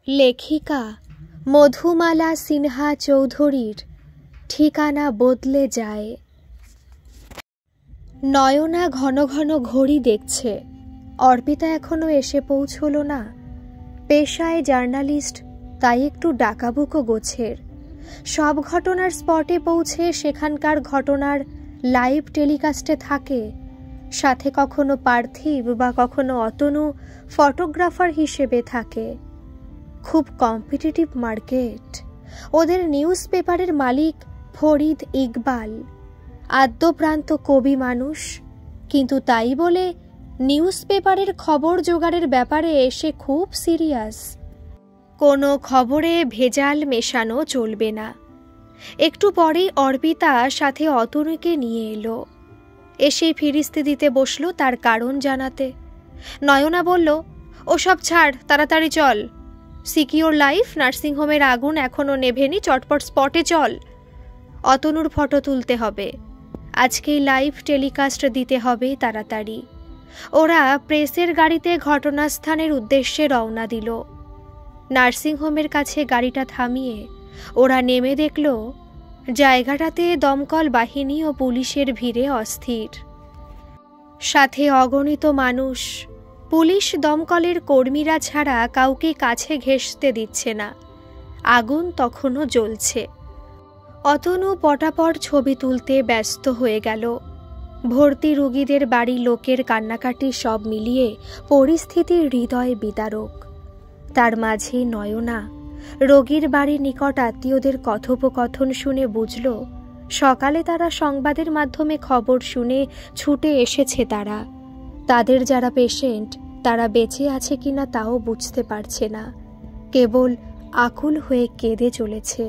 লেখিকা মধুমালা সিনহা চৌধুরীর ঠিকানা বদলে যায়। নয়না ঘন ঘন ঘড়ি দেখছে। অর্পিতা এখনো এসে পৌঁছলো না। পেশায় জার্নালিস্ট, তাই একটু ডাকাবুকো গোছের। সব ঘটনার স্পটে পৌঁছে সেখানকার ঘটনার লাইভ টেলিকাস্টে থাকে। সাথে কখনো পার্থিব বা কখনো অতনু ফটোগ্রাফার হিসেবে থাকে। খুব কম্পিটিটিভ মার্কেট। ওদের নিউজ পেপারের মালিক ফরিদ ইকবাল, আদ্যপ্রান্ত কবি মানুষ, কিন্তু তাই বলে নিউজ পেপারের খবর জোগাড়ের ব্যাপারে এসে খুব সিরিয়াস। কোনো খবরে ভেজাল মেশানো চলবে না। একটু পরেই অর্পিতা সাথে অতনুকে নিয়ে এলো। এসেই ফিরিস্তি দিতে বসলো তার কারণ জানাতে। নয়না বলল, ওসব ছাড়, তাড়াতাড়ি চল। সিকিওর লাইফ নার্সিংহোমের আগুন এখনও নেভেনি, চটপট স্পটে চল। অতনুর ফটো তুলতে হবে, আজকেই লাইভ টেলিকাস্ট দিতে হবে তাড়াতাড়ি। ওরা প্রেসের গাড়িতে ঘটনাস্থানের উদ্দেশ্যে রওনা দিল। নার্সিংহোমের কাছে গাড়িটা থামিয়ে ওরা নেমে দেখল জায়গাটাতে দমকল বাহিনী ও পুলিশের ভিড়ে অস্থির। সাথে অগণিত মানুষ। পুলিশ দমকলের কর্মীরা ছাড়া কাউকে কাছে ঘেঁষতে দিচ্ছে না। আগুন তখনও জ্বলছে। অতনু পটাপট ছবি তুলতে ব্যস্ত হয়ে গেল। ভর্তি রোগীদের বাড়ির লোকের কান্নাকাটি সব মিলিয়ে পরিস্থিতি হৃদয় বিদারক। তার মাঝে নয়না রোগীর বাড়ির নিকট আত্মীয়দের কথোপকথন শুনে বুঝল সকালে তারা সংবাদের মাধ্যমে খবর শুনে ছুটে এসেছে। তাদের যারা পেশেন্ট তারা বেঁচে আছে কিনা তাও বুঝতে পারছে না, কেবল আকুল হয়ে কেঁদে চলেছে।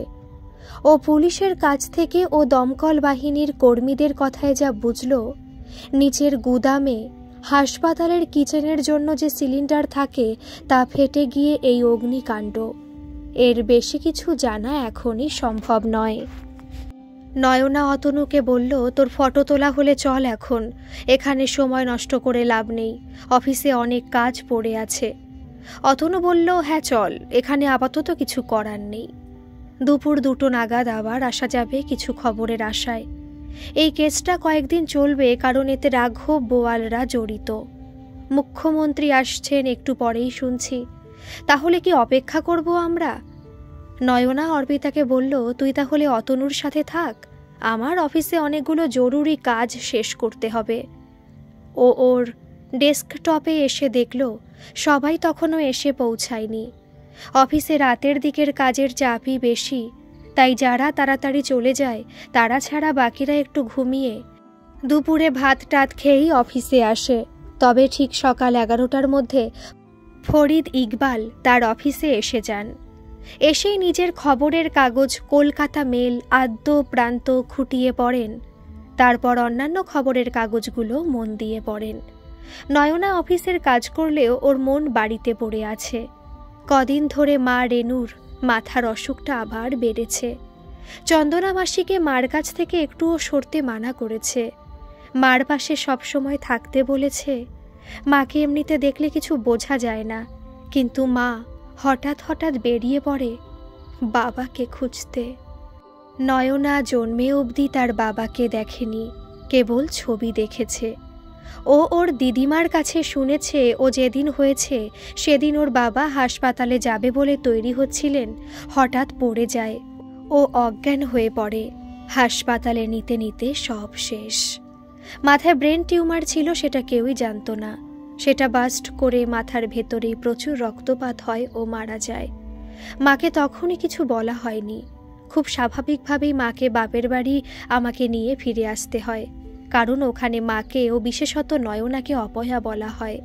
ও পুলিশের কাছ থেকে ও দমকল বাহিনীর কর্মীদের কথায় যা বুঝল, নিচের গুদামে হাসপাতালের কিচেনের জন্য যে সিলিন্ডার থাকে তা ফেটে গিয়ে এই অগ্নিকাণ্ড। এর বেশি কিছু জানা এখনই সম্ভব নয়। নয়না অতনুকে বলল, তোর ফটো তোলা হলে চল এখন, এখানে সময় নষ্ট করে লাভ নেই, অফিসে অনেক কাজ পড়ে আছে। অতনু বলল, হ্যাঁ চল, এখানে আপাতত কিছু করার নেই। দুপুর 2টো নাগাদ আবার আসা যাবে কিছু খবরের আশায়। এই কেসটা কয়েকদিন চলবে, কারণ এতে রাঘব বোয়ালরা জড়িত। মুখ্যমন্ত্রী আসছেন একটু পরেই শুনছি। তাহলে কি অপেক্ষা করব আমরা? নয়না অর্পিতাকে বলল, তুই তাহলে অতনুর সাথে থাক, আমার অফিসে অনেকগুলো জরুরি কাজ শেষ করতে হবে। ও ওর ডেস্কটপে এসে দেখল সবাই তখনও এসে পৌঁছায়নি। অফিসে রাতের দিকের কাজের চাপই বেশি, তাই যারা তাড়াতাড়ি চলে যায় তারা ছাড়া বাকিরা একটু ঘুমিয়ে দুপুরে ভাত টাত খেয়েই অফিসে আসে। তবে ঠিক সকাল 11টার মধ্যে ফরিদ ইকবাল তার অফিসে এসে যান। এসেই নিজের খবরের কাগজ কলকাতা মেল আদ্য প্রান্ত খুঁটিয়ে পড়েন। তারপর অন্যান্য খবরের কাগজগুলো মন দিয়ে পড়েন। নয়না অফিসের কাজ করলেও ওর মন বাড়িতে পড়ে আছে। কদিন ধরে মা রেনুর মাথার অসুখটা আবার বেড়েছে। চন্দনা মাসিকে মার কাছ থেকে একটুও সরতে মানা করেছে। মার পাশে সবসময় থাকতে বলেছে। মাকে এমনিতে দেখলে কিছু বোঝা যায় না, কিন্তু মা হঠাৎ হঠাৎ বেরিয়ে পড়ে বাবাকে খুঁজতে। নয়না জন্মে অবধি তার বাবাকে দেখেনি, কেবল ছবি দেখেছে। ও ওর দিদিমার কাছে শুনেছে ও যেদিন হয়েছে সেদিন ওর বাবা হাসপাতালে যাবে বলে তৈরি হচ্ছিলেন, হঠাৎ পড়ে যায়। ও অজ্ঞান হয়ে পড়ে। হাসপাতালে নিতে নিতে সব শেষ। মাথায় ব্রেন টিউমার ছিল, সেটা কেউই জানত না। সেটা বাস্ট করে মাথার ভেতরেই প্রচুর রক্তপাত হয় ও মারা যায়। মাকে তখনই কিছু বলা হয়নি। খুব স্বাভাবিকভাবেই মাকে বাপের বাড়ি আমাকে নিয়ে ফিরে আসতে হয়, কারণ ওখানে মাকে ও বিশেষত নয়নাকে অপয়া বলা হয়।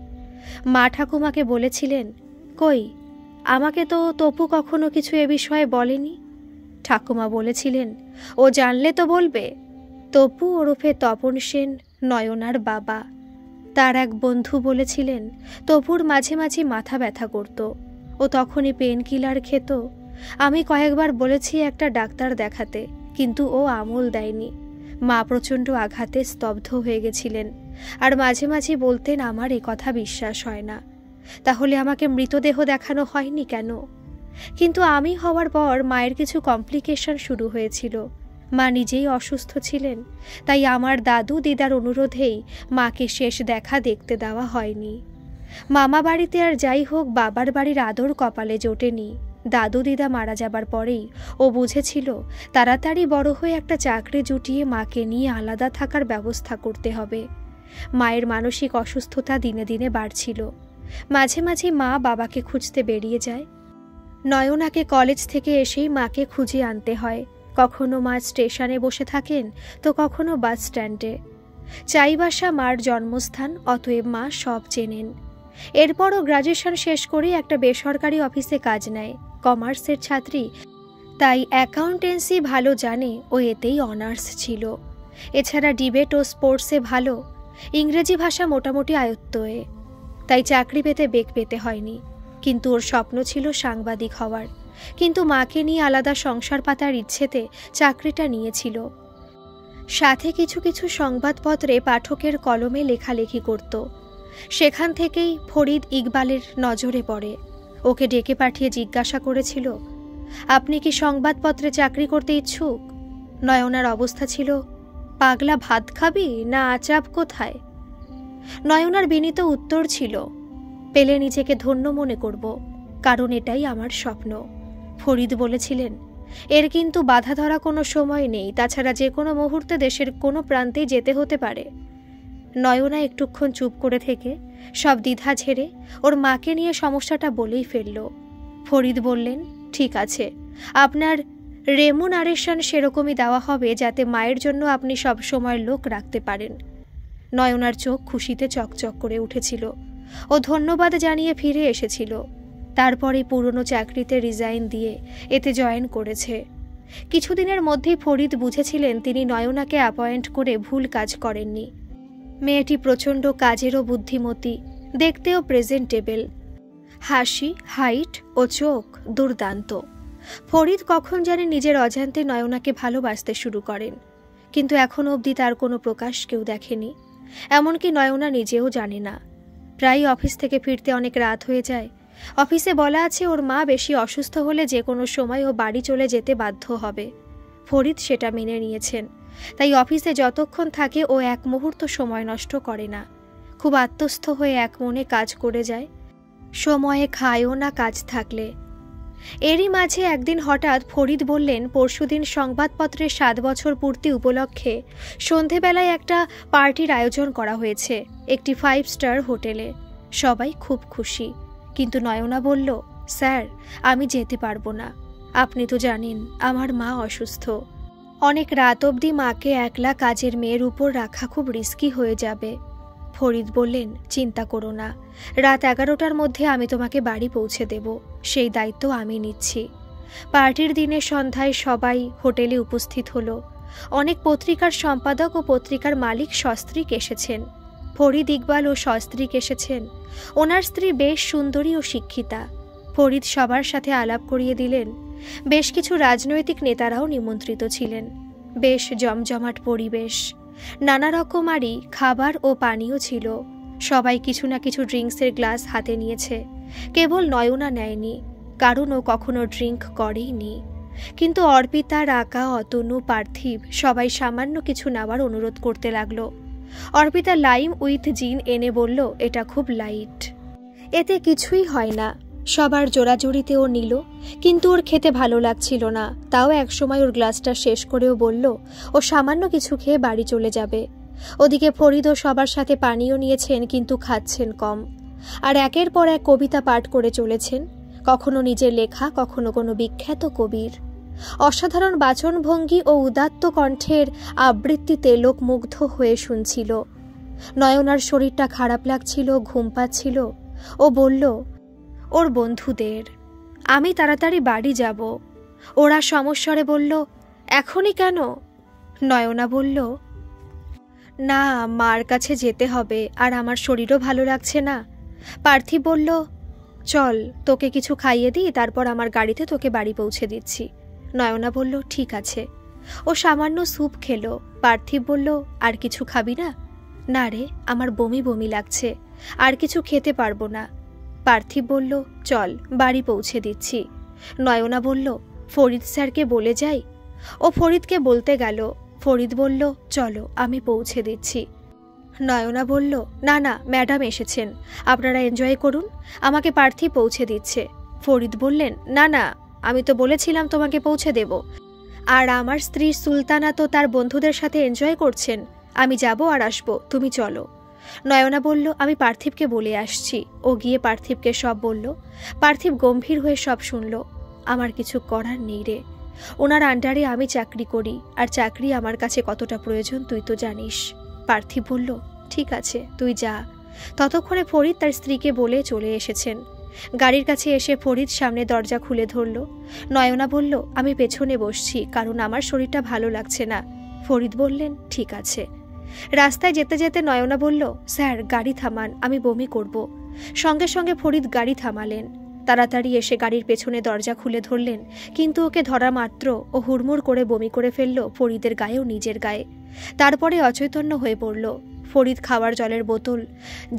মা ঠাকুমাকে বলেছিলেন, কই আমাকে তো তপু কখনো কিছু এ বিষয়ে বলেনি। ঠাকুমা বলেছিলেন, ও জানলে তো বলবে। তপু ওরফে তপন সেন নয়নার বাবা। তার এক বন্ধু বলেছিলেন, তপুর মাঝে মাঝে মাথা ব্যথা করত, ও তখনই পেন কিলার খেত। আমি কয়েকবার বলেছি একটা ডাক্তার দেখাতে, কিন্তু ও আমল দেয়নি। মা প্রচণ্ড আঘাতে স্তব্ধ হয়ে গেছিলেন, আর মাঝে মাঝে বলতেন, আমার এ কথা বিশ্বাস হয় না। তাহলে আমাকে মৃতদেহ দেখানো হয়নি কেন? কিন্তু আমি হওয়ার পর মায়ের কিছু কমপ্লিকেশন শুরু হয়েছিল। মা নিজেই অসুস্থ ছিলেন, তাই আমার দাদু দিদার অনুরোধেই মাকে শেষ দেখা দেখতে দেওয়া হয়নি। মামা বাড়িতে আর যাই হোক, বাবার বাড়ির আদর কপালে জোটেনি। দাদু দিদা মারা যাবার পরেই ও বুঝেছিল তাড়াতাড়ি বড় হয়ে একটা চাকরি জুটিয়ে মাকে নিয়ে আলাদা থাকার ব্যবস্থা করতে হবে। মায়ের মানসিক অসুস্থতা দিনে দিনে বাড়ছিল। মাঝে মাঝে মা বাবাকে খুঁজতে বেরিয়ে যায়। নয়নাকে কলেজ থেকে এসেই মাকে খুঁজে আনতে হয়। কখনো মা স্টেশনে বসে থাকেন, তো কখনো বাস স্ট্যান্ডে। চাইবাসা মার জন্মস্থান, অতএব মা সব চেনেন। এরপরও গ্র্যাজুয়েশন শেষ করে একটা বেসরকারি অফিসে কাজ নেয়। কমার্সের ছাত্রী, তাই অ্যাকাউন্টেন্সি ভালো জানে ও এতেই অনার্স ছিল। এছাড়া ডিবেট ও স্পোর্টসে ভালো, ইংরেজি ভাষা মোটামুটি আয়ত্তয়ে। তাই চাকরি পেতে বেগ পেতে হয়নি। কিন্তু ওর স্বপ্ন ছিল সাংবাদিক হওয়ার। কিন্তু মাকে নিয়ে আলাদা সংসার পাতার ইচ্ছেতে চাকরিটা নিয়েছিল। সাথে কিছু কিছু সংবাদপত্রে পাঠকের কলমে লেখালেখি করত। সেখান থেকেই ফরিদ ইকবালের নজরে পড়ে। ওকে ডেকে পাঠিয়ে জিজ্ঞাসা করেছিল, আপনি কি সংবাদপত্রে চাকরি করতে ইচ্ছুক? নয়নার অবস্থা ছিল, পাগলা ভাত খাবি না আচাপ কোথায়? নয়নার বিনীত উত্তর ছিল, পেলে নিজেকে ধন্য মনে করব, কারণ এটাই আমার স্বপ্ন। ফরিদ বলেছিলেন, এর কিন্তু বাধা ধরা কোনো সময় নেই, তাছাড়া যে কোনো মুহূর্তে দেশের কোনো প্রান্তেই যেতে হতে পারে। নয়না একটুক্ষণ চুপ করে থেকে সব দ্বিধা ঝেড়ে ওর মাকে নিয়ে সমস্যাটা বলেই ফেলল। ফরিদ বললেন, ঠিক আছে, আপনার রেমুনারেশন সেরকমই দেওয়া হবে যাতে মায়ের জন্য আপনি সব সময় লোক রাখতে পারেন। নয়নার চোখ খুশিতে চকচক করে উঠেছিল। ও ধন্যবাদ জানিয়ে ফিরে এসেছিল। তারপরে পুরনো চাকরিতে রিজাইন দিয়ে এতে জয়েন করেছে। কিছুদিনের মধ্যেই ফরিদ বুঝেছিলেন তিনি নয়নাকে অ্যাপয়েন্ট করে ভুল কাজ করেননি। মেয়েটি প্রচণ্ড কাজেরও বুদ্ধিমতী, দেখতেও প্রেজেন্টেবল, হাসি, হাইট ও চোখ দুর্দান্ত। ফরিদ কখন জানে নিজের অজান্তে নয়নাকে ভালোবাসতে শুরু করেন, কিন্তু এখন অবধি তার কোনো প্রকাশ কেউ দেখেনি। এমনকি নয়না নিজেও জানে না। প্রায় অফিস থেকে ফিরতে অনেক রাত হয়ে যায়। অফিসে বলা আছে ওর মা বেশি অসুস্থ হলে যে কোনো সময় ও বাড়ি চলে যেতে বাধ্য হবে। ফরিদ সেটা মেনে নিয়েছেন। তাই অফিসে যতক্ষণ থাকে ও এক মুহূর্ত সময় নষ্ট করে না। খুব আত্মস্থ হয়ে এক মনে কাজ করে যায়। সময়ে খায়ও না কাজ থাকলে। এরই মাঝে একদিন হঠাৎ ফরিদ বললেন, পরশুদিন সংবাদপত্রের 7 বছর পূর্তি উপলক্ষে সন্ধেবেলায় একটা পার্টির আয়োজন করা হয়েছে একটি 5 স্টার হোটেলে। সবাই খুব খুশি, কিন্তু নয়না বলল, স্যার আমি যেতে পারবো না। আপনি তো জানেন আমার মা অসুস্থ। অনেক রাত অবধি মাকে একলা কাজের মেয়ের উপর রাখা খুব রিস্কি হয়ে যাবে। ফরিদ বললেন, চিন্তা করো না, রাত 11টার মধ্যে আমি তোমাকে বাড়ি পৌঁছে দেব, সেই দায়িত্ব আমি নিচ্ছি। পার্টির দিনে সন্ধ্যায় সবাই হোটেলে উপস্থিত হলো। অনেক পত্রিকার সম্পাদক ও পত্রিকার মালিক সস্ত্রীক এসেছেন। ফরিদ ইকবাল ও সস্ত্রীক এসেছেন। ওনার স্ত্রী বেশ সুন্দরী ও শিক্ষিতা। ফরিদ সবার সাথে আলাপ করিয়ে দিলেন। বেশ কিছু রাজনৈতিক নেতারাও নিমন্ত্রিত ছিলেন। বেশ জমজমাট পরিবেশ। নানা রকমারই খাবার ও পানীয় ছিল। সবাই কিছু না কিছু ড্রিঙ্কসের গ্লাস হাতে নিয়েছে। কেবল নয়না নেয়নি, কারণ ও কখনো ড্রিঙ্ক করেইনি। কিন্তু অর্পিতা, রাকা, অতনু, পার্থিব সবাই সামান্য কিছু নেওয়ার অনুরোধ করতে লাগলো। অর্পিতা লাইম উইথ জিন এনে বলল, এটা খুব লাইট, এতে কিছুই হয় না। সবার জোড়াজুড়িতে ও নিল, কিন্তু ওর খেতে ভালো লাগছিল না। তাও একসময় ওর গ্লাসটা শেষ করেও বলল ও সামান্য কিছু খেয়ে বাড়ি চলে যাবে। ওদিকে ফরিদও সবার সাথে পানীয় নিয়েছেন, কিন্তু খাচ্ছেন কম। আর একের পর এক কবিতা পাঠ করে চলেছেন, কখনো নিজের লেখা, কখনো কোনো বিখ্যাত কবির। অসাধারণ বাচনভঙ্গি ও উদাত্ত কণ্ঠের আবৃত্তিতে লোক মুগ্ধ হয়ে শুনছিল। নয়নার শরীরটা খারাপ লাগছিল, ঘুম পাচ্ছিল। ও বলল ওর বন্ধুদের, আমি তাড়াতাড়ি বাড়ি যাব। ওরা সমস্বরে বলল, এখনই কেন? নয়না বলল, না, মার কাছে যেতে হবে, আর আমার শরীরও ভালো লাগছে না। পার্থিব বলল, চল তোকে কিছু খাইয়ে দিই, তারপর আমার গাড়িতে তোকে বাড়ি পৌঁছে দিচ্ছি। নয়না বলল, ঠিক আছে। ও সামান্য স্যুপ খেলো। পার্থিব বলল, আর কিছু খাবি না? না রে, আমার বমি বমি লাগছে, আর কিছু খেতে পারবো না। পার্থিব বলল, চল বাড়ি পৌঁছে দিচ্ছি। নয়না বলল, ফরিদ স্যারকে বলে যাই। ও ফরিদকে বলতে গেল। ফরিদ বলল, চলো আমি পৌঁছে দিচ্ছি। নয়না বলল, না না, ম্যাডাম এসেছেন, আপনারা এনজয় করুন, আমাকে পার্থিব পৌঁছে দিচ্ছে। ফরিদ বললেন, না না, আমি তো বলেছিলাম তোমাকে পৌঁছে দেব, আর আমার স্ত্রী সুলতানা তো তার বন্ধুদের সাথে এনজয় করছেন, আমি যাব আর আসবো, তুমি চলো। নয়না বলল, আমি পার্থিবকে বলে আসছি। ও গিয়ে পার্থিবকে সব বলল। পার্থিব গম্ভীর হয়ে সব শুনল। আমার কিছু করার নেই রে, ওনার আন্ডারে আমি চাকরি করি, আর চাকরি আমার কাছে কতটা প্রয়োজন তুই তো জানিস। পার্থিব বলল, ঠিক আছে তুই যা। ততক্ষণে ফরিদ তার স্ত্রীকে বলে চলে এসেছেন। গাড়ির কাছে এসে ফরিদ সামনে দরজা খুলে ধরল। নয়না বলল, আমি পেছনে বসছি, কারণ আমার শরীরটা ভালো লাগছে না। ফরিদ বললেন, ঠিক আছে। রাস্তায় যেতে যেতে নয়না বলল, স্যার গাড়ি থামান, আমি বমি করব। সঙ্গে সঙ্গে ফরিদ গাড়ি থামালেন। তাড়াতাড়ি এসে গাড়ির পেছনে দরজা খুলে ধরলেন, কিন্তু ওকে ধরা মাত্র ও হুড়মুড় করে বমি করে ফেলল ফরিদের গায়ে ও নিজের গায়ে। তারপরে অচৈতন্য হয়ে পড়ল। ফরিদ খাওয়ার জলের বোতল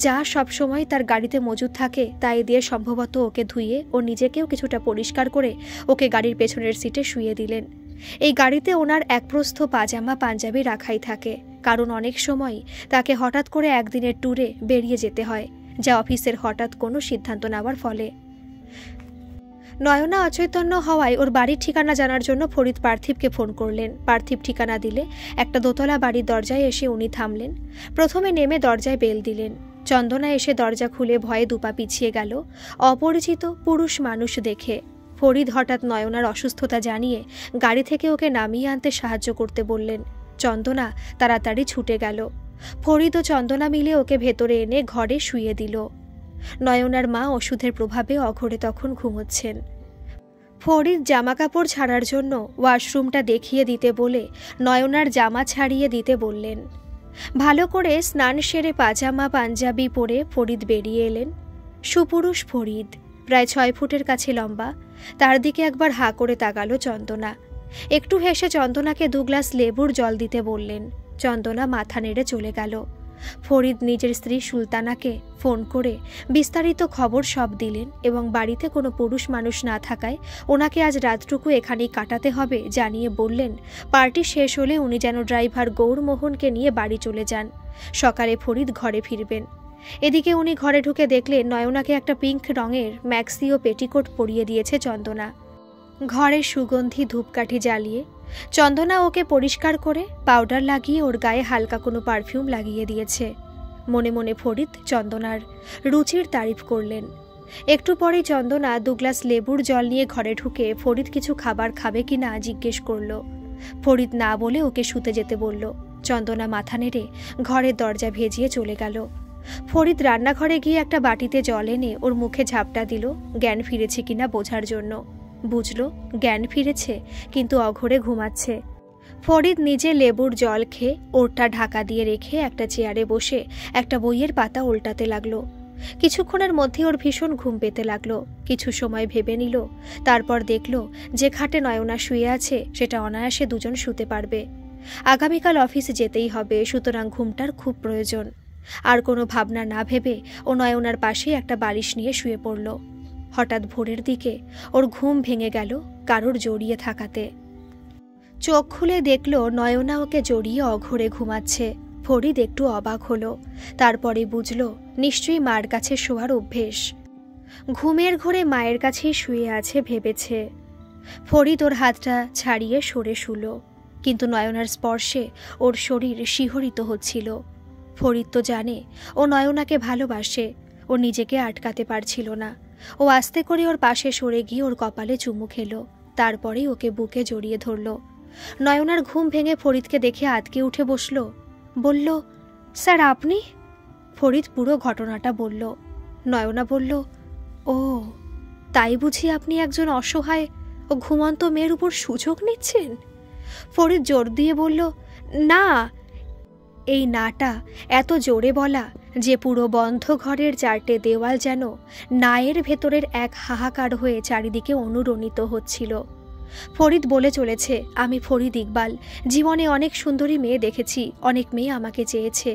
যা সব সময় তার গাড়িতে মজুদ থাকে তাই দিয়ে সম্ভবত ওকে ধুয়ে ও নিজেকেও কিছুটা পরিষ্কার করে ওকে গাড়ির পেছনের সিটে শুইয়ে দিলেন। এই গাড়িতে ওনার একপ্রস্থ পাজামা পাঞ্জাবি রাখাই থাকে, কারণ অনেক সময় তাকে হঠাৎ করে একদিনের ট্যুরে বেরিয়ে যেতে হয়, যা অফিসের হঠাৎ কোনো সিদ্ধান্ত নেওয়ার ফলে। নয়না অচৈতন্য হওয়ায় ওর বাড়ির ঠিকানা জানার জন্য ফরিদ পার্থিবকে ফোন করলেন। পার্থিব ঠিকানা দিলে একটা দোতলা বাড়ির দরজায় এসে উনি থামলেন। প্রথমে নেমে দরজায় বেল দিলেন। চন্দনা এসে দরজা খুলে ভয়ে দুপা পিছিয়ে গেল অপরিচিত পুরুষ মানুষ দেখে। ফরিদ হঠাৎ নয়নার অসুস্থতা জানিয়ে গাড়ি থেকে ওকে নামিয়ে আনতে সাহায্য করতে বললেন। চন্দনা তাড়াতাড়ি ছুটে গেল। ফরিদ ও চন্দনা মিলে ওকে ভেতরে এনে ঘরে শুইয়ে দিল। নয়নার মা ওষুধের প্রভাবে অঘরে তখন ঘুমোচ্ছেন। ফরিদ জামা কাপড় ছাড়ার জন্য ওয়াশরুমটা দেখিয়ে দিতে বলে নয়নার জামা ছাড়িয়ে দিতে বললেন। ভালো করে স্নান সেরে পাজামা পাঞ্জাবি পরে ফরিদ বেরিয়ে এলেন। সুপুরুষ ফরিদ, প্রায় 6 ফুটের কাছে লম্বা। তার দিকে একবার হাঁ করে তাকালো চন্দনা। একটু হেসে চন্দনাকে 2 গ্লাস লেবুর জল দিতে বললেন। চন্দনা মাথা নেড়ে চলে গেল। ফরিদ নিজের স্ত্রী সুলতানাকে ফোন করে বিস্তারিত খবর সব দিলেন এবং বাড়িতে কোনো পুরুষ মানুষ না থাকায় ওনাকে আজ রাতটুকু এখানেই কাটাতে হবে জানিয়ে বললেন, পার্টি শেষ হলে উনি যেন ড্রাইভার গৌরমোহনকে নিয়ে বাড়ি চলে যান। সকালে ফরিদ ঘরে ফিরবেন। এদিকে উনি ঘরে ঢুকে দেখলেন নয়নাকে একটা পিঙ্ক রঙের ম্যাক্সি ও পেটিকোট পরিয়ে দিয়েছে চন্দনা। ঘরে সুগন্ধি ধূপকাঠি জ্বালিয়ে চন্দনা ওকে পরিষ্কার করে পাউডার লাগিয়ে ওর গায়ে হালকা কোনো পারফিউম লাগিয়ে দিয়েছে। মনে মনে ফরিদ চন্দনার রুচির তারিফ করলেন। একটু পরেই চন্দনা 2 গ্লাস লেবুর জল নিয়ে ঘরে ঢুকে ফরিদ কিছু খাবার খাবে কিনা জিজ্ঞেস করল। ফরিদ না বলে ওকে শুতে যেতে বলল। চন্দনা মাথা নেড়ে ঘরের দরজা ভেজিয়ে চলে গেল। ফরিদ রান্নাঘরে গিয়ে একটা বাটিতে জল এনে ওর মুখে ঝাপটা দিল, জ্ঞান ফিরেছে কিনা বোঝার জন্য। বুঝল জ্ঞান ফিরেছে, কিন্তু অঘরে ঘুমাচ্ছে। ফরিদ নিজে লেবুর জল খেয়ে ওরটা ঢাকা দিয়ে রেখে একটা চেয়ারে বসে একটা বইয়ের পাতা উল্টাতে লাগলো। কিছুক্ষণের মধ্যে ওর ভীষণ ঘুম পেতে লাগলো। কিছু সময় ভেবে নিল, তারপর দেখল যে খাটে নয়না শুয়ে আছে সেটা অনায়াসে 2 জন শুতে পারবে। আগামীকাল অফিসে যেতেই হবে, সুতরাং ঘুমটার খুব প্রয়োজন। আর কোনো ভাবনা না ভেবে ও নয়নার পাশে একটা বালিশ নিয়ে শুয়ে পড়ল। হঠাৎ ভোরের দিকে ওর ঘুম ভেঙে গেল কারোর জড়িয়ে থাকাতে। চোখ খুলে দেখল নয়না ওকে জড়িয়ে অঘরে ঘুমাচ্ছে। ফরিদ একটু অবাক হলো, তারপরে বুঝল নিশ্চয়ই মার কাছে শোয়ার অভ্যেস। ঘুমের ঘোরে মায়ের কাছেই শুয়ে আছে ভেবেছে। ফরিদ ওর হাতটা ছাড়িয়ে সরে শুলো, কিন্তু নয়নার স্পর্শে ওর শরীর শিহরিত হচ্ছিল। ফরিদ তো জানে ও নয়নাকে ভালোবাসে, ও নিজেকে আটকাতে পারছিল না। ও আস্তে করে ওর পাশে সরে গিয়ে ওর কপালে চুমু খেলো, তারপরেই ওকে বুকে জড়িয়ে ধরল। নয়নার ঘুম ভেঙে ফরিদকে দেখে আতকে উঠে বসল। বলল, স্যার আপনি? ফরিদ পুরো ঘটনাটা বলল। নয়না বলল, ও তাই বুঝি আপনি একজন অসহায় ও ঘুমন্ত মেয়ের উপর সুযোগ নিচ্ছেন? ফরিদ জোর দিয়ে বলল, না। এই নাটা এত জোরে বলা যে পুরো বন্ধ ঘরের 4টে দেওয়াল যেন নায়ের ভেতরের এক হাহাকার হয়ে চারিদিকে অনুরণিত হচ্ছিল। ফরিদ বলে চলেছে, আমি ফরিদ ইকবাল, জীবনে অনেক সুন্দরী মেয়ে দেখেছি, অনেক মেয়ে আমাকে চেয়েছে,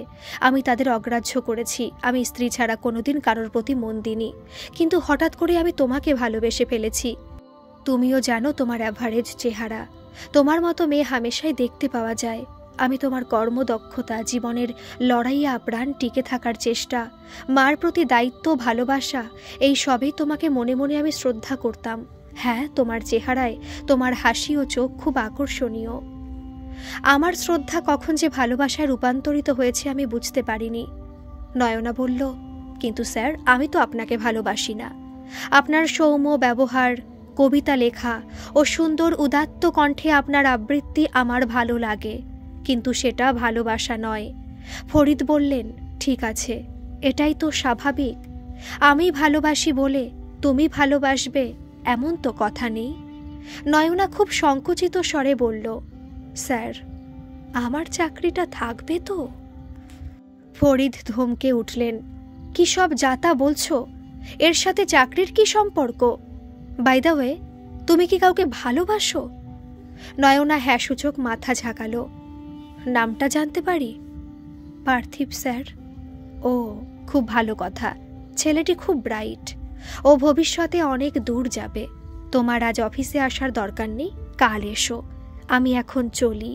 আমি তাদের অগ্রাহ্য করেছি, আমি স্ত্রী ছাড়া কোনোদিন কারোর প্রতি মন দিইনি, কিন্তু হঠাৎ করে আমি তোমাকে ভালোবেসে ফেলেছি। তুমিও জানো তোমার অ্যাভারেজ চেহারা, তোমার মতো মেয়ে হামেশাই দেখতে পাওয়া যায়। আমি তোমার কর্মদক্ষতা, জীবনের লড়াইয়া প্রাণ টিকে থাকার চেষ্টা, মার প্রতি দায়িত্ব, ভালোবাসা, এই সবই তোমাকে মনে মনে আমি শ্রদ্ধা করতাম। হ্যাঁ, তোমার চেহারায় তোমার হাসি ও চোখ খুব আকর্ষণীয়। আমার শ্রদ্ধা কখন যে ভালোবাসায় রূপান্তরিত হয়েছে আমি বুঝতে পারিনি। নয়না বলল, কিন্তু স্যার, আমি তো আপনাকে ভালোবাসি না। আপনার সৌম্য ব্যবহার, কবিতা লেখা ও সুন্দর উদাত্ত কণ্ঠে আপনার আবৃত্তি আমার ভালো লাগে, কিন্তু সেটা ভালোবাসা নয়। ফরিদ বললেন, ঠিক আছে, এটাই তো স্বাভাবিক। আমি ভালোবাসি বলে তুমি ভালোবাসবে এমন তো কথা নেই। নয়না খুব সংকুচিত স্বরে বলল, স্যার, আমার চাকরিটা থাকবে তো? ফরিদ ধমকে উঠলেন, কি সব যাতা বলছো? এর সাথে চাকরির কি সম্পর্ক? বাই দ্য ওয়ে, তুমি কি কাউকে ভালোবাসো? নয়না হ্যাঁ সূচক মাথা ঝাঁকালো। নামটা জানতে পারি? পার্থিব স্যার। ও, খুব ভালো কথা। ছেলেটি খুব ব্রাইট। ও ভবিষ্যতে অনেক দূর যাবে। তোমার আজ অফিসে আসার দরকার নেই, কাল এসো। আমি এখন চলি।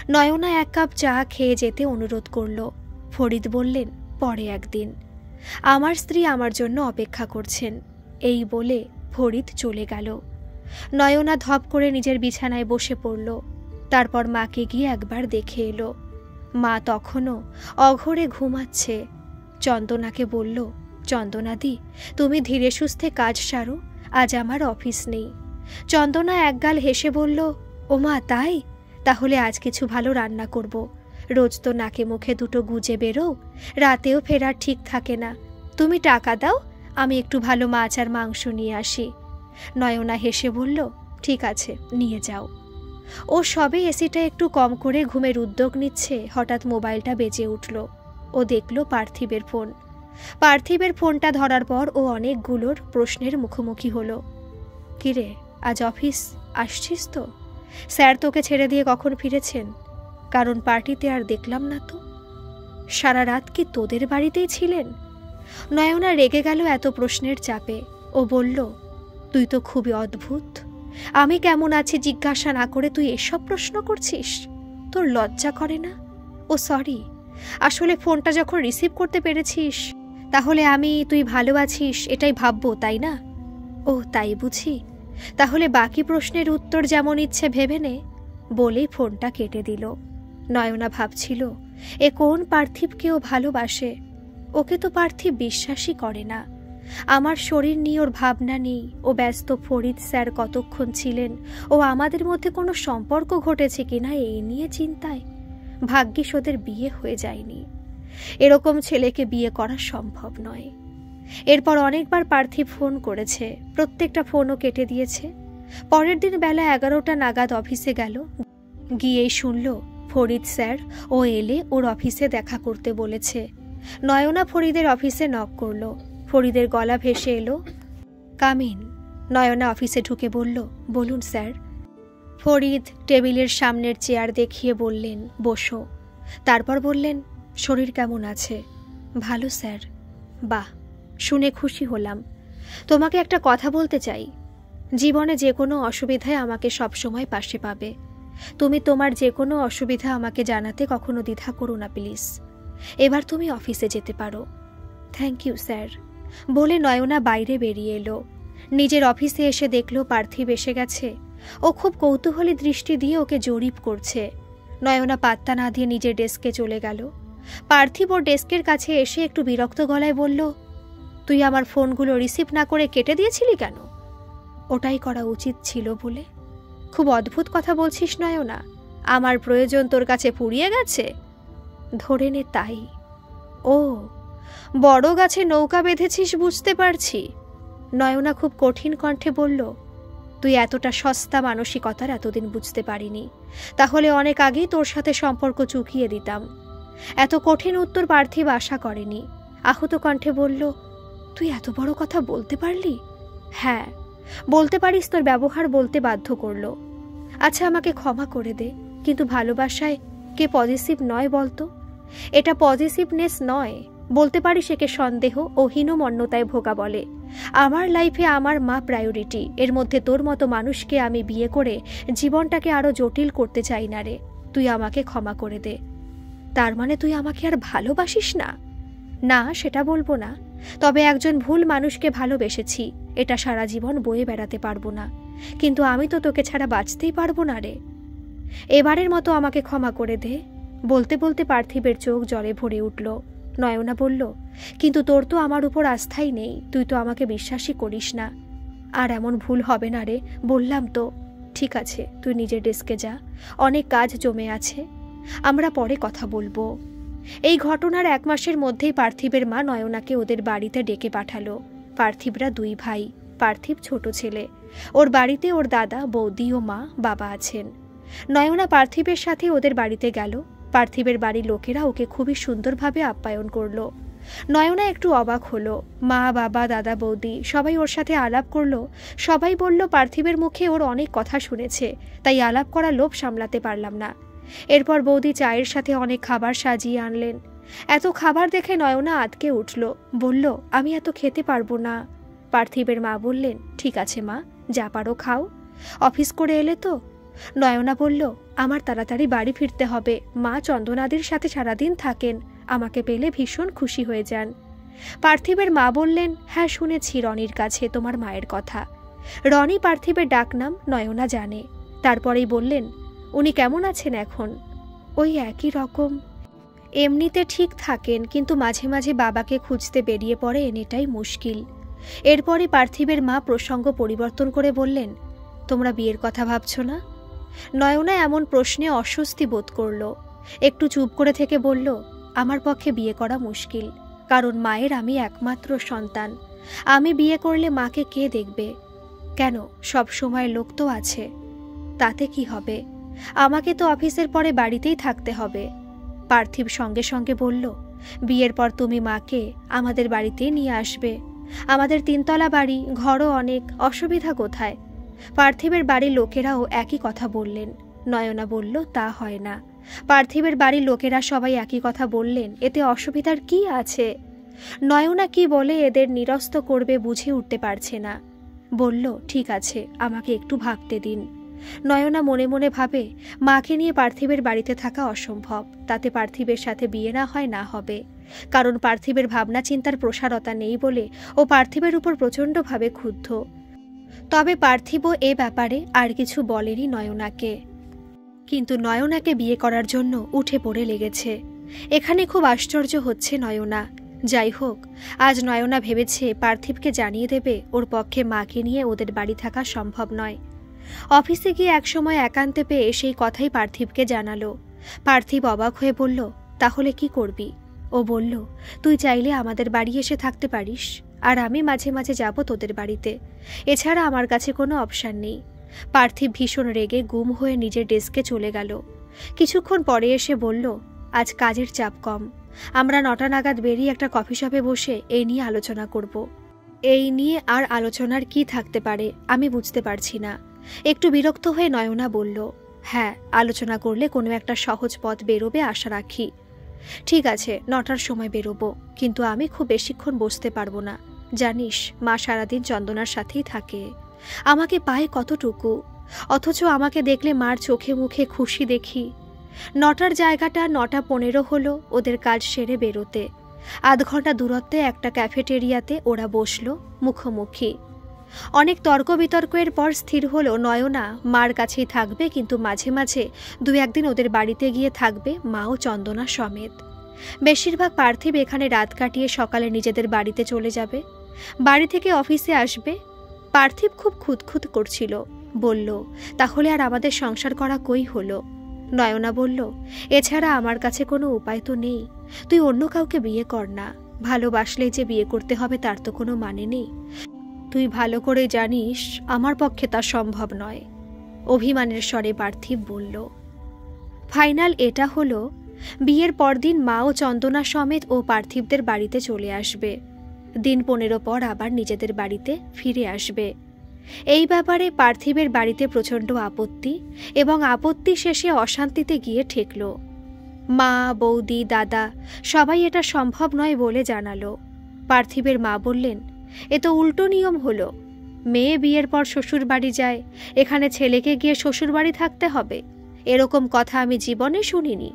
নয়না এক কাপ চা খেয়ে যেতে অনুরোধ করল। ফরিদ বললেন, পরে একদিন। আমার স্ত্রী আমার জন্য অপেক্ষা করছেন। এই বলে ফরিদ চলে গেল। নয়না ধপ করে নিজের বিছানায় বসে পড়ল। তারপর মাকে গিয়ে একবার দেখে এলো। মা তখনও অঘরে ঘুমাচ্ছে। চন্দনাকে বলল, চন্দনাদি, তুমি ধীরে সুস্থে কাজ সারো, আজ আমার অফিস নেই। চন্দনা একগাল হেসে বলল, ও মা, তাই? তাহলে আজ কিছু ভালো রান্না করব। রোজ তো নাকে মুখে দুটো গুজে বেরো, রাতেও ফেরার ঠিক থাকে না। তুমি টাকা দাও, আমি একটু ভালো মাছ আর মাংস নিয়ে আসি। নয়না হেসে বলল, ঠিক আছে, নিয়ে যাও। ও সবে এসিটা একটু কম করে ঘুমের উদ্যোগ নিচ্ছে, হঠাৎ মোবাইলটা বেজে উঠল। ও দেখল পার্থিবের ফোন। পার্থিবের ফোনটা ধরার পর ও অনেকগুলোর প্রশ্নের মুখোমুখি হলো। কিরে, আজ অফিস আসছিস তো? স্যার তোকে ছেড়ে দিয়ে কখন ফিরেছেন? কারণ পার্টিতে আর দেখলাম না তো। সারা রাত কি তোদের বাড়িতেই ছিলেন? নয়না রেগে গেল এত প্রশ্নের চাপে। ও বলল, তুই তো খুবই অদ্ভুত। আমি কেমন আছি জিজ্ঞাসা না করে তুই এসব প্রশ্ন করছিস? তোর লজ্জা করে না? ও সরি, আসলে ফোনটা যখন রিসিভ করতে পেরেছিস তাহলে তুই ভালো আছিস এটাই ভাববো, তাই না? ও তাই বুঝি, তাহলে বাকি প্রশ্নের উত্তর যেমন ইচ্ছে ভেবে নে, বলেই ফোনটা কেটে দিল। নয়না ভাবছিল, এ কোন পার্থিবকেও ভালোবাসে? ওকে তো পার্থিব বিশ্বাসই করে না। আমার শরীর নিয়ে ওর ভাবনা নেই। ও ব্যস্ত ফরিদ স্যার কতক্ষণ ছিলেন, ও আমাদের মধ্যে কোনো সম্পর্ক ঘটেছে কিনা এই নিয়ে চিন্তায়। ভাগ্যিস ওদের বিয়ে হয়ে যায়নি। এরকম ছেলেকে বিয়ে করা সম্ভব নয়। এরপর অনেকবার পার্থিব ফোন করেছে, প্রত্যেকটা ফোনও কেটে দিয়েছে। পরের দিন বেলা 11টা নাগাদ অফিসে গেল। গিয়েই শুনল ফরিদ স্যার ও এলে ওর অফিসে দেখা করতে বলেছে। নয়না ফরিদের অফিসে নক করল। ফরিদের গলা ভেসে এলো, কামিন। নয়না অফিসে ঢুকে বলল, বলুন স্যার। ফরিদ টেবিলের সামনের চেয়ার দেখিয়ে বললেন, বসো। তারপর বললেন, শরীর কেমন আছে? ভালো স্যার। বাহ, শুনে খুশি হলাম। তোমাকে একটা কথা বলতে চাই। জীবনে যে কোনো অসুবিধায় আমাকে সবসময় পাশে পাবে। তুমি তোমার যে কোনো অসুবিধা আমাকে জানাতে কখনো দ্বিধা করো না প্লিজ। এবার তুমি অফিসে যেতে পারো। থ্যাংক ইউ স্যার, বলে নয়না বাইরে বেরিয়ে এলো। নিজের অফিসে এসে দেখল পার্থিব এসে গেছে। ও খুব কৌতূহলী দৃষ্টি দিয়ে ওকে জরিপ করছে। নয়না পাত্তা না দিয়ে নিজের ডেস্কে চলে গেল। পার্থিব ওর ডেস্কের কাছে এসে একটু বিরক্ত গলায় বলল, তুই আমার ফোনগুলো রিসিভ না করে কেটে দিয়েছিলি কেন? ওটাই করা উচিত ছিল বলে। খুব অদ্ভুত কথা বলছিস নয়না। আমার প্রয়োজন তোর কাছে ফুরিয়ে গেছে? ধরে নে তাই। ও, বড় গাছে নৌকা বেঁধেছিস বুঝতে পারছি। নয়না খুব কঠিন কণ্ঠে বলল, তুই এতটা সস্তা মানসিকতার এতদিন বুঝতে পারিনি। তাহলে অনেক আগেই তোর সাথে সম্পর্ক চুকিয়ে দিতাম। এত কঠিন উত্তর পার্থিব আশা করেনি। আহত কণ্ঠে বলল, তুই এত বড় কথা বলতে পারলি? হ্যাঁ, বলতে পারিস, তোর ব্যবহার বলতে বাধ্য করলো। আচ্ছা, আমাকে ক্ষমা করে দে, কিন্তু ভালোবাসায় কে পজিটিভ নয় বলতো? এটা পজিটিভনেস নয়। বলতে পারিস একে সন্দেহ ও হীনমন্যতায় ভোগা বলে। আমার লাইফে আমার মা প্রায়োরিটি। এর মধ্যে তোর মতো মানুষকে আমি বিয়ে করে জীবনটাকে আরো জটিল করতে চাই না রে। তুই আমাকে ক্ষমা করে দে। তার মানে তুই আমাকে আর ভালোবাসিস না? না, সেটা বলবো না, তবে একজন ভুল মানুষকে ভালোবেসেছি, এটা সারা জীবন বয়ে বেড়াতে পারবো না। কিন্তু আমি তো তোকে ছাড়া বাঁচতেই পারবো না রে। এবারের মতো আমাকে ক্ষমা করে দে। বলতে বলতে পার্থিবের চোখ জলে ভরে উঠল। নয়না বলল, কিন্তু তোর তো আমার উপর আস্থাই নেই, তুই তো আমাকে বিশ্বাসই করিস না। আর এমন ভুল হবে না রে, বললাম তো। ঠিক আছে, তুই নিজের ডেস্কে যা, অনেক কাজ জমে আছে, আমরা পরে কথা বলবো। এই ঘটনার 1 মাসের মধ্যেই পার্থিবের মা নয়নাকে ওদের বাড়িতে ডেকে পাঠালো। পার্থিবরা 2 ভাই, পার্থিব ছোট ছেলে। ওর বাড়িতে ওর দাদা, বৌদি ও মা, বাবা আছেন। নয়না পার্থিবের সাথে ওদের বাড়িতে গেল। পার্থিবের বাড়ির লোকেরা ওকে খুবই সুন্দরভাবে আপ্যায়ন করলো। নয়না একটু অবাক হলো। মা, বাবা, দাদা, বৌদি সবাই ওর সাথে আলাপ করলো। সবাই বলল পার্থিবের মুখে ওর অনেক কথা শুনেছে, তাই আলাপ করার লোভ সামলাতে পারলাম না। এরপর বৌদি চায়ের সাথে অনেক খাবার সাজিয়ে আনলেন। এত খাবার দেখে নয়না আটকে উঠল, বলল, আমি এত খেতে পারবো না। পার্থিবের মা বললেন, ঠিক আছে মা, যা পারো খাও। অফিস করে এলে তো? নয়না বলল, আমার তাড়াতাড়ি বাড়ি ফিরতে হবে। মা চন্দনাদির সাথে সারাদিন থাকেন, আমাকে পেলে ভীষণ খুশি হয়ে যান। পার্থিবের মা বললেন, হ্যাঁ শুনেছি রনির কাছে তোমার মায়ের কথা। রনি পার্থিবের ডাকনাম, নয়না জানে। তারপরেই বললেন, উনি কেমন আছেন এখন? ওই একই রকম, এমনিতে ঠিক থাকেন, কিন্তু মাঝে মাঝে বাবাকে খুঁজতে বেরিয়ে পড়েন, এটাই মুশকিল। এরপরই পার্থিবের মা প্রসঙ্গ পরিবর্তন করে বললেন, তোমরা বিয়ের কথা ভাবছো না? নয়না এমন প্রশ্নে অস্বস্তি বোধ করল। একটু চুপ করে থেকে বলল, আমার পক্ষে বিয়ে করা মুশকিল, কারণ মায়ের আমি একমাত্র সন্তান। আমি বিয়ে করলে মাকে কে দেখবে? কেন, সব সময় লোক তো আছে। তাতে কি হবে? আমাকে তো অফিসের পরে বাড়িতেই থাকতে হবে। পার্থিব সঙ্গে সঙ্গে বলল, বিয়ের পর তুমি মাকে আমাদের বাড়িতেই নিয়ে আসবে। আমাদের 3 তলা বাড়ি, ঘরও অনেক, অসুবিধা কোথায়? পার্থিবের বাড়ির লোকেরাও একই কথা বললেন। নয়না বলল, তা হয় না। পার্থিবের বাড়ির লোকেরা সবাই একই কথা বললেন, এতে অসুবিধার কি আছে? নয়না কি বলে এদের নিরস্ত করবে বুঝে উঠতে পারছে না। বলল, ঠিক আছে, আমাকে একটু ভাবতে দিন। নয়না মনে মনে ভাবে, মাকে নিয়ে পার্থিবের বাড়িতে থাকা অসম্ভব। তাতে পার্থিবের সাথে বিয়ে না হয় না হবে, কারণ পার্থিবের ভাবনা চিন্তার প্রসারতা নেই বলে ও পার্থিবের উপর প্রচণ্ডভাবে ক্ষুব্ধ। তবে পার্থিবও এ ব্যাপারে আর কিছু বলেনি নয়নাকে। কিন্তু নয়নাকে বিয়ে করার জন্য উঠে পড়ে লেগেছে। এখানে খুব আশ্চর্য হচ্ছে নয়না। যাই হোক, আজ নয়না ভেবেছে পার্থিবকে জানিয়ে দেবে ওর পক্ষে মাকে নিয়ে ওদের বাড়ি থাকা সম্ভব নয়। অফিসে গিয়ে একসময় একান্তে পেয়ে সেই কথাই পার্থিবকে জানালো। পার্থিব অবাক হয়ে বলল, তাহলে কি করবি? ও বলল, তুই চাইলে আমাদের বাড়ি এসে থাকতে পারিস, আর আমি মাঝে মাঝে যাব তোদের বাড়িতে। এছাড়া আমার কাছে কোনো অপশান নেই। পার্থিব ভীষণ রেগে গুম হয়ে নিজের ডেস্কে চলে গেল। কিছুক্ষণ পরে এসে বলল, আজ কাজের চাপ কম, আমরা 9টা নাগাদ বেরিয়ে একটা কফি শপে বসে এই নিয়ে আলোচনা করব। এই নিয়ে আর আলোচনার কি থাকতে পারে আমি বুঝতে পারছি না। একটু বিরক্ত হয়ে নয়না বলল, হ্যাঁ, আলোচনা করলে কোনো একটা সহজ পথ বেরোবে আশা রাখি। ঠিক আছে, 9টার সময় বেরোবো, কিন্তু আমি খুব বেশিক্ষণ বসতে পারবো না। জানিস, মা সারাদিন চন্দনার সাথেই থাকে, আমাকে পায় কতটুকু, অথচ আমাকে দেখলে মার চোখে মুখে খুশি দেখি। 9টার জায়গাটা 9:15 হলো ওদের কাজ সেরে বেরোতে। আধ ঘন্টা দূরত্বে একটা ক্যাফেটেরিয়াতে ওরা বসলো মুখোমুখি। অনেক তর্ক বিতর্কের পর স্থির হলো নয়না মার কাছেই থাকবে, কিন্তু মাঝে মাঝে 2-1 দিন ওদের বাড়িতে গিয়ে থাকবে, মা ও চন্দনা সমেত। বেশিরভাগ পার্থিব এখানে রাত কাটিয়ে সকালে নিজেদের বাড়িতে চলে যাবে, বাড়ি থেকে অফিসে আসবে। পার্থিব খুব খুঁতখুত করছিল, বলল, তাহলে আর আমাদের সংসার করা কই হলো? নয়না বলল, এছাড়া আমার কাছে কোনো উপায় তো নেই। তুই অন্য কাউকে বিয়ে কর না, ভালোবাসলেই যে বিয়ে করতে হবে তার তো কোনো মানে নেই। তুই ভালো করে জানিস আমার পক্ষে তা সম্ভব নয়, অভিমানের স্বরে পার্থিব বলল। ফাইনাল এটা হলো, বিয়ের পরদিন মা ও চন্দনা সমেত ও পার্থিবদের বাড়িতে চলে আসবে। দিন 15 পর আবার নিজেদের বাড়িতে ফিরে আসবে। এই ব্যাপারে পার্থিবের বাড়িতে প্রচণ্ড আপত্তি, এবং আপত্তি শেষে অশান্তিতে গিয়ে ঠেকল। মা, বৌদি, দাদা সবাই এটা সম্ভব নয় বলে জানালো। পার্থিবের মা বললেন, এ তো উল্টো নিয়ম হলো। মেয়ে বিয়ের পর শ্বশুর বাড়ি যায়, এখানে ছেলেকে গিয়ে শ্বশুর বাড়ি থাকতে হবে। এরকম কথা আমি জীবনে শুনিনি।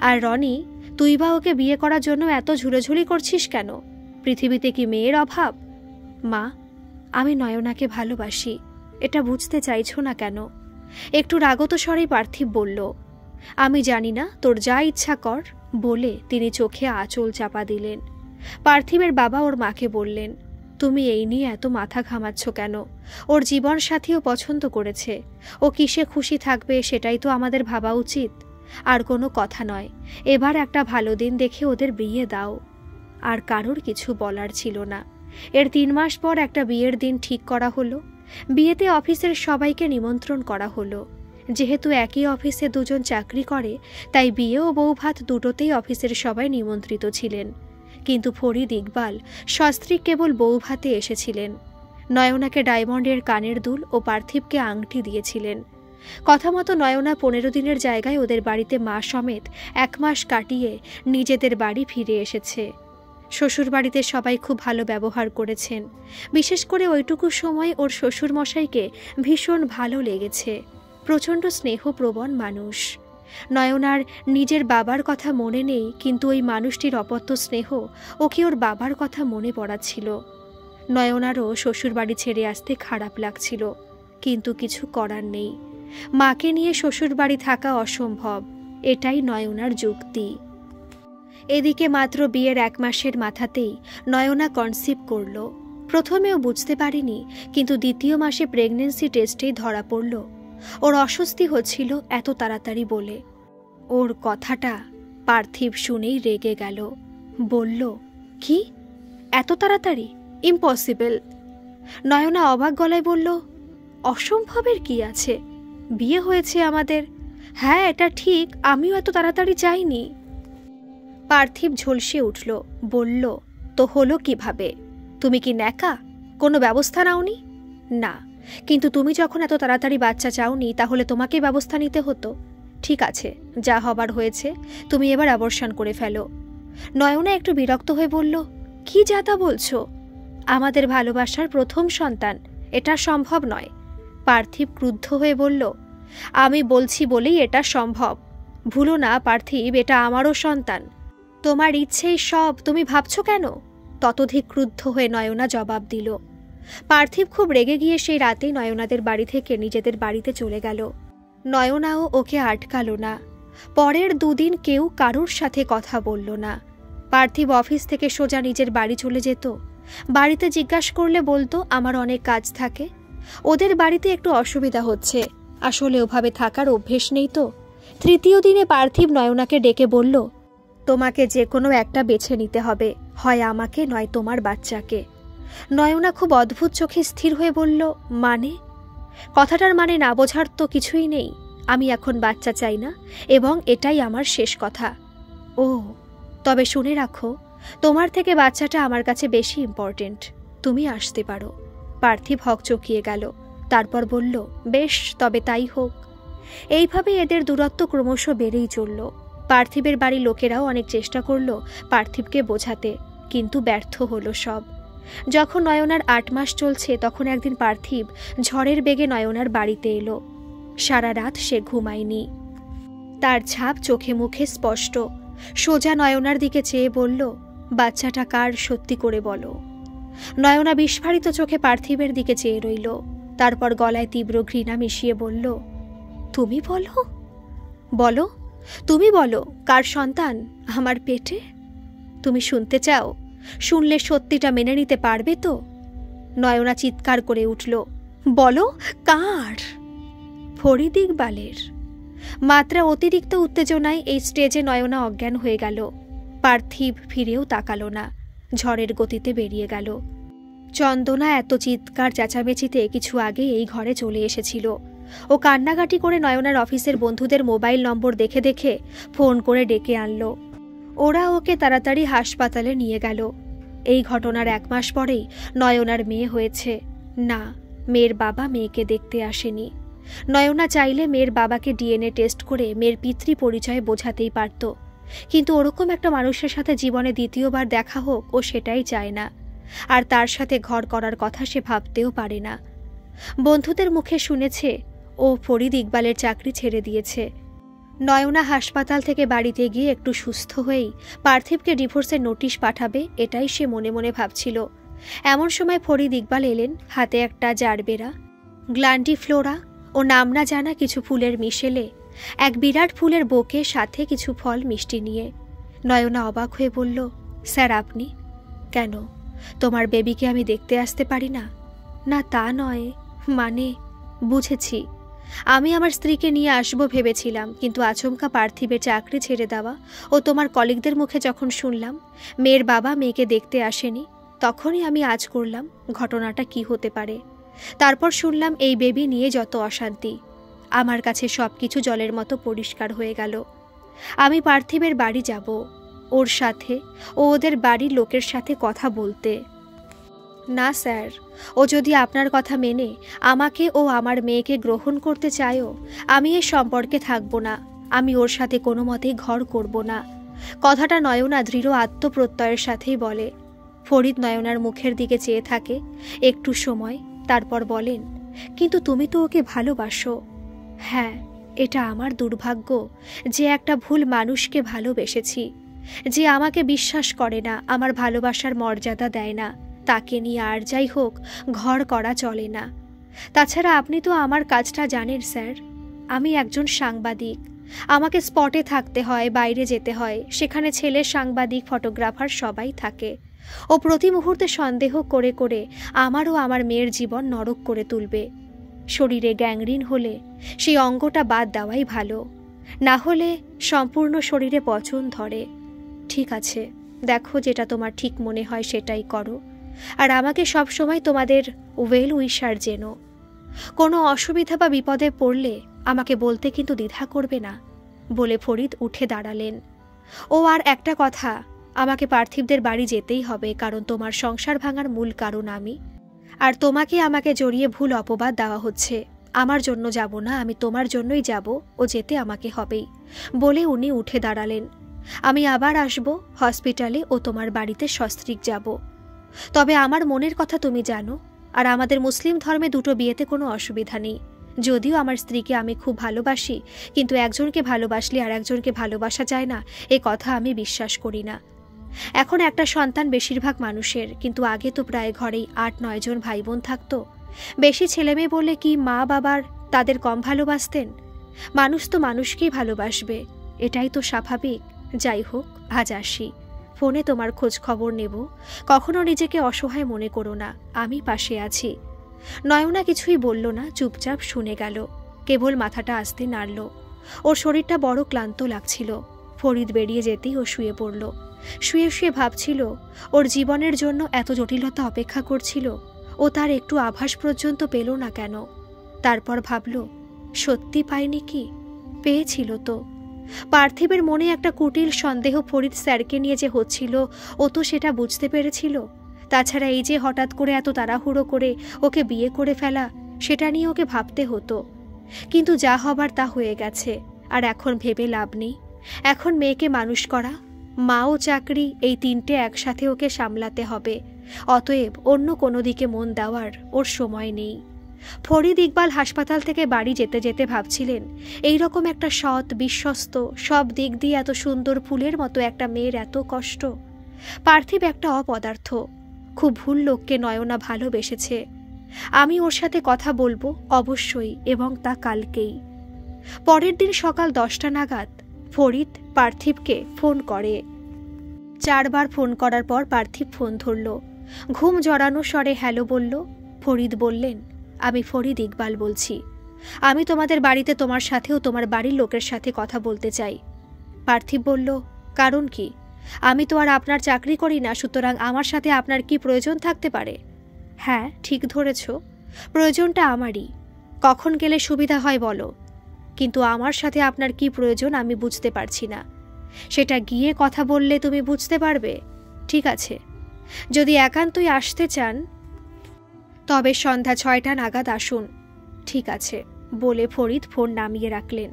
আর রনি, তুই বা ওকে বিয়ে করার জন্য এত ঝুলোঝুলি করছিস কেন? পৃথিবীতে কি মেয়ের অভাব? মা, আমি নয়নাকে ভালোবাসি, এটা বুঝতে চাইছো না কেন? একটু রাগত স্বরেই পার্থিব বলল। আমি জানি না, তোর যা ইচ্ছা কর, বলে তিনি চোখে আঁচল চাপা দিলেন। পার্থিবের বাবা ওর মাকে বললেন, তুমি এই নিয়ে এত মাথা ঘামাচ্ছ কেন? ওর জীবন সাথীও পছন্দ করেছে, ও কিসে খুশি থাকবে সেটাই তো আমাদের ভাবা উচিত। আর কোনো কথা নয়, এবার একটা ভালো দিন দেখে ওদের বিয়ে দাও। আর কারোর কিছু বলার ছিল না। এর 3 মাস পর একটা বিয়ের দিন ঠিক করা হলো। বিয়েতে অফিসের সবাইকে নিমন্ত্রণ করা হলো। যেহেতু একই অফিসে দুজন চাকরি করে, তাই বিয়ে ও বৌভাত দুটোতেই অফিসের সবাই নিমন্ত্রিত ছিলেন। কিন্তু ফরিদ ইকবাল সস্ত্রীক কেবল বৌভাতে এসেছিলেন। নয়নাকে ডায়মন্ডের কানের দুল ও পার্থিবকে আংটি দিয়েছিলেন। কথা মতো নয়না 15 দিনের জায়গায় ওদের বাড়িতে মা সমেত 1 মাস কাটিয়ে নিজেদের বাড়ি ফিরে এসেছে। শ্বশুর বাড়িতে সবাই খুব ভালো ব্যবহার করেছেন। বিশেষ করে ওইটুকু সময় ওর শ্বশুর মশাইকে ভীষণ ভালো লেগেছে। প্রচণ্ড স্নেহপ্রবণ মানুষ। নয়নার নিজের বাবার কথা মনে নেই, কিন্তু ওই মানুষটির অপত্য স্নেহ ওকে ওর বাবার কথা মনে পড়াচ্ছিল। নয়নারও শ্বশুর বাড়ি ছেড়ে আসতে খারাপ লাগছিল, কিন্তু কিছু করার নেই। মাকে নিয়ে শ্বশুর বাড়ি থাকা অসম্ভব, এটাই নয়নার যুক্তি। এদিকে মাত্র বিয়ের 1 মাসের মাথাতেই নয়না কনসিভ করল। প্রথমেও বুঝতে পারিনি, কিন্তু 2য় মাসে প্রেগন্যান্সি টেস্টেই ধরা পড়ল। ওর অস্বস্তি হচ্ছিল এত তাড়াতাড়ি বলে। ওর কথাটা পার্থিব শুনেই রেগে গেল। বলল, কি এত তাড়াতাড়ি? ইম্পসিবল। নয়না অবাক গলায় বলল, অসম্ভবের কি আছে? বিয়ে হয়েছে আমাদের। হ্যাঁ, এটা ঠিক, আমিও এত তাড়াতাড়ি চাইনি। পার্থিব ঝলসে উঠল, বলল, তো হলো কিভাবে? তুমি কি ন্যাকা? কোনো ব্যবস্থা নাওনি? না, কিন্তু তুমি যখন এত তাড়াতাড়ি বাচ্চা চাওনি, তাহলে তোমাকে ব্যবস্থা নিতে হতো। ঠিক আছে, যা হবার হয়েছে, তুমি এবার অ্যাবর্শন করে ফেলো। নয়না একটু বিরক্ত হয়ে বলল, কি যাতা বলছো? আমাদের ভালোবাসার প্রথম সন্তান, এটা সম্ভব নয়। পার্থিব ক্রুদ্ধ হয়ে বলল, আমি বলছি বলেই এটা সম্ভব। ভুলো না পার্থিব, এটা আমারও সন্তান। তোমার ইচ্ছেই সব, তুমি ভাবছো কেন? ততোধিক ক্রুদ্ধ হয়ে নয়না জবাব দিল। পার্থিব খুব রেগে গিয়ে সেই রাতেই নয়নাদের বাড়ি থেকে নিজেদের বাড়িতে চলে গেল। নয়নাও ওকে আটকালো না। পরের 2 দিন কেউ কারুর সাথে কথা বলল না। পার্থিব অফিস থেকে সোজা নিজের বাড়ি চলে যেত। বাড়িতে জিজ্ঞাসা করলে বলতো, আমার অনেক কাজ থাকে। ওদের বাড়িতে একটু অসুবিধা হচ্ছে, আসলে ওভাবে থাকার অভ্যেস নেই তো। 3য় দিনে পার্থিব নয়নাকে ডেকে বলল, তোমাকে যে কোনো একটা বেছে নিতে হবে, হয় আমাকে নয় তোমার বাচ্চাকে। নয়না খুব অদ্ভুত চোখে স্থির হয়ে বলল, মানে? কথাটার মানে না বোঝার তো কিছুই নেই। আমি এখন বাচ্চা চাই না, এবং এটাই আমার শেষ কথা। ও, তবে শুনে রাখো, তোমার থেকে বাচ্চাটা আমার কাছে বেশি ইম্পর্টেন্ট। তুমি আসতে পারো। পার্থিব হকচকিয়ে গেল, তারপর বলল, বেশ, তবে তাই হোক। এইভাবে এদের দূরত্ব ক্রমশ বেড়েই চলল। পার্থিবের বাড়ির লোকেরাও অনেক চেষ্টা করল পার্থিবকে বোঝাতে, কিন্তু ব্যর্থ হলো সব। যখন নয়নার 8 মাস চলছে, তখন একদিন পার্থিব ঝড়ের বেগে নয়নার বাড়িতে এলো। সারা রাত সে ঘুমায়নি। তার ছাপ চোখে মুখে স্পষ্ট। সোজা নয়নার দিকে চেয়ে বলল, বাচ্চাটা কার, সত্যি করে বলো। নয়না বিস্ফারিত চোখে পার্থিবের দিকে চেয়ে রইল। তারপর গলায় তীব্র ঘৃণা মিশিয়ে বলল, তুমি বলো? বলো, তুমি বলো, কার সন্তান আমার পেটে? তুমি শুনতে চাও? শুনলে সত্যিটা মেনে নিতে পারবে তো? নয়না চিৎকার করে উঠল, বলো, কার? ফরিদ ইকবালের। মাত্রা অতিরিক্ত উত্তেজনায় এই স্টেজে নয়না অজ্ঞান হয়ে গেল। পার্থিব ফিরেও তাকালো না, ঝড়ের গতিতে বেরিয়ে গেল। চন্দনা এত চিৎকার চেঁচামেচিতে কিছু আগে এই ঘরে চলে এসেছিল। ও কান্নাকাটি করে নয়নার অফিসের বন্ধুদের মোবাইল নম্বর দেখে দেখে ফোন করে ডেকে আনলো। ওরা ওকে তাড়াতাড়ি হাসপাতালে নিয়ে গেল। এই ঘটনার 1 মাস পরেই নয়নার মেয়ে হয়েছে। না, মেয়ের বাবা মেয়েকে দেখতে আসেনি। নয়না চাইলে মেয়ের বাবাকে ডিএনএ টেস্ট করে মেয়ের পিতৃ পরিচয় বোঝাতেই পারত, কিন্তু ওরকম একটা মানুষের সাথে জীবনে 2য়বার দেখা হোক ও সেটাই চায় না। আর তার সাথে ঘর করার কথা সে ভাবতেও পারে না। বন্ধুদের মুখে শুনেছে ও ফরিদ ইকবালের চাকরি ছেড়ে দিয়েছে। নয়না হাসপাতাল থেকে বাড়িতে গিয়ে একটু সুস্থ হয়েই পার্থিবকে ডিভোর্সের নোটিশ পাঠাবে, এটাই সে মনে মনে ভাবছিল। এমন সময় ফরিদ ইকবাল এলেন, হাতে একটা জারবেরা, গ্ল্যান্ডিফ্লোরা ও নাম না জানা কিছু ফুলের মিশেলে এক বিরাট ফুলের বোকে, সাথে কিছু ফল মিষ্টি নিয়ে। নয়না অবাক হয়ে বলল, স্যার আপনি? কেন, তোমার বেবিকে আমি দেখতে আসতে পারি না? না তা নয়, মানে বুঝেছি, আমি আমার স্ত্রীকে নিয়ে আসবো ভেবেছিলাম, কিন্তু আচমকা পার্থিবের চাকরি ছেড়ে দেওয়া ও তোমার কলিগদের মুখে যখন শুনলাম মেয়ের বাবা মেয়েকে দেখতে আসেনি, তখনই আমি আজ করলাম ঘটনাটা কি হতে পারে। তারপর শুনলাম এই বেবি নিয়ে যত অশান্তি। আমার কাছে সব কিছু জলের মতো পরিষ্কার হয়ে গেল। আমি পার্থিবের বাড়ি যাব, ওর সাথে ও ওদের বাড়ির লোকের সাথে কথা বলতে। না স্যার, ও যদি আপনার কথা মেনে আমাকে ও আমার মেয়েকে গ্রহণ করতে চায়ও, আমি এ সম্পর্কে থাকব না। আমি ওর সাথে কোনো মতেই ঘর করব না। কথাটা নয়না দৃঢ় আত্মপ্রত্যয়ের সাথেই বলে। ফরিদ নয়নার মুখের দিকে চেয়ে থাকে একটু সময়, তারপর বলেন, কিন্তু তুমি তো ওকে ভালোবাসো। হ্যাঁ, এটা আমার দুর্ভাগ্য যে একটা ভুল মানুষকে ভালোবেসেছি, যে আমাকে বিশ্বাস করে না, আমার ভালোবাসার মর্যাদা দেয় না, তাকে নিয়ে আর যাই হোক ঘর করা চলে না। তাছাড়া আপনি তো আমার কাজটা জানেন স্যার, আমি একজন সাংবাদিক, আমাকে স্পটে থাকতে হয়, বাইরে যেতে হয়, সেখানে ছেলে সাংবাদিক, ফটোগ্রাফার সবাই থাকে। ও প্রতি মুহূর্তে সন্দেহ করে করে আমারও আমার মেয়ের জীবন নরক করে তুলবে। শরীরে গ্যাংরিন হলে সেই অঙ্গটা বাদ দেওয়াই ভালো, না হলে সম্পূর্ণ শরীরে পচন ধরে। ঠিক আছে, দেখো যেটা তোমার ঠিক মনে হয় সেটাই করো, আর আমাকে সবসময় তোমাদের ওয়েল উইশার জেনো। কোনো অসুবিধা বা বিপদে পড়লে আমাকে বলতে কিন্তু দ্বিধা করবে না, বলে ফরিদ উঠে দাঁড়ালেন। ও আর একটা কথা, আমাকে পার্থিবদের বাড়ি যেতেই হবে, কারণ তোমার সংসার ভাঙার মূল কারণ আমি, আর তোমাকে আমাকে জড়িয়ে ভুল অপবাদ দেওয়া হচ্ছে। আমার জন্য যাব না, আমি তোমার জন্যই যাব, ও যেতে আমাকে হবেই, বলে উনি উঠে দাঁড়ালেন। আমি আবার আসব হসপিটালে ও তোমার বাড়িতে সস্ত্রীক যাব। তবে আমার মনের কথা তুমি জানো, আর আমাদের মুসলিম ধর্মে দুটো বিয়েতে কোনো অসুবিধা নেই। যদিও আমার স্ত্রীকে আমি খুব ভালোবাসি, কিন্তু একজনকে ভালোবাসলে আর একজনকে ভালোবাসা যায় না, এ কথা আমি বিশ্বাস করি না। এখন একটা সন্তান বেশিরভাগ মানুষের, কিন্তু আগে তো প্রায় ঘরেই 8-9 জন ভাই বোন থাকতো। বেশি ছেলেমেয়ে বলে কি মা বাবার তাদের কম ভালোবাসতেন? মানুষ তো মানুষকেই ভালোবাসবে, এটাই তো স্বাভাবিক। যাই হোক, আজ আসি, ফোনে তোমার খোঁজ খবর নেব, কখনো নিজেকে অসহায় মনে করো না, আমি পাশে আছি। নয়না কিছুই বলল না, চুপচাপ শুনে গেল, কেবল মাথাটা আস্তে নাড়ল। ওর শরীরটা বড় ক্লান্ত লাগছিল। ফরিদ বেরিয়ে যেতেই ও শুয়ে পড়ল। শুয়ে শুয়ে ভাবছিল ওর জীবনের জন্য এত জটিলতা অপেক্ষা করছিল, ও তার একটু আভাস পর্যন্ত পেল না কেন। তারপর ভাবল, সত্যি পায়নি কি? পেয়েছিল তো। পার্থিবের মনে একটা কুটিল সন্দেহ ফরিদ স্যারকে নিয়ে যে হচ্ছিল, ও তো সেটা বুঝতে পেরেছিল। তাছাড়া এই যে হঠাৎ করে এত তাড়াহুড়ো করে ওকে বিয়ে করে ফেলা, সেটা নিয়ে ওকে ভাবতে হতো। কিন্তু যা হবার তা হয়ে গেছে, আর এখন ভেবে লাভ নেই। এখন মেয়েকে মানুষ করা, মা ও চাকরি, এই তিনটে একসাথে ওকে সামলাতে হবে। অতএব অন্য কোনো দিকে মন দেওয়ার ওর সময় নেই। ফরিদ ইকবাল হাসপাতাল থেকে বাড়ি যেতে যেতে ভাবছিলেন, এইরকম একটা সৎ, বিশ্বস্ত, সব দিক দিয়ে এত সুন্দর ফুলের মতো একটা মেয়ের এত কষ্ট। পার্থিব একটা অপদার্থ, খুব ভুল লোককে নয়না ভালোবেসেছে। আমি ওর সাথে কথা বলবো অবশ্যই, এবং তা কালকেই। পরের দিন সকাল 10টা নাগাদ ফরিদ পার্থিবকে ফোন করে। 4 বার ফোন করার পর পার্থিব ফোন ধরল। ঘুম জড়ানো স্বরে হ্যালো বলল। ফরিদ বললেন, আমি ফরিদ ইকবাল বলছি, আমি তোমাদের বাড়িতে তোমার সাথেও তোমার বাড়ির লোকের সাথে কথা বলতে চাই। পার্থিব বলল, কারণ কি? আমি তো আর আপনার চাকরি করি না, সুতরাং আমার সাথে আপনার কি প্রয়োজন থাকতে পারে? হ্যাঁ, ঠিক ধরেছ, প্রয়োজনটা আমারই। কখন গেলে সুবিধা হয় বলো? কিন্তু আমার সাথে আপনার কি প্রয়োজন আমি বুঝতে পারছি না। সেটা গিয়ে কথা বললে তুমি বুঝতে পারবে। ঠিক আছে, যদি একান্তই আসতে চান তবে সন্ধ্যা 6টা নাগাদ আসুন। ঠিক আছে, বলে ফরিদ ফোন নামিয়ে রাখলেন।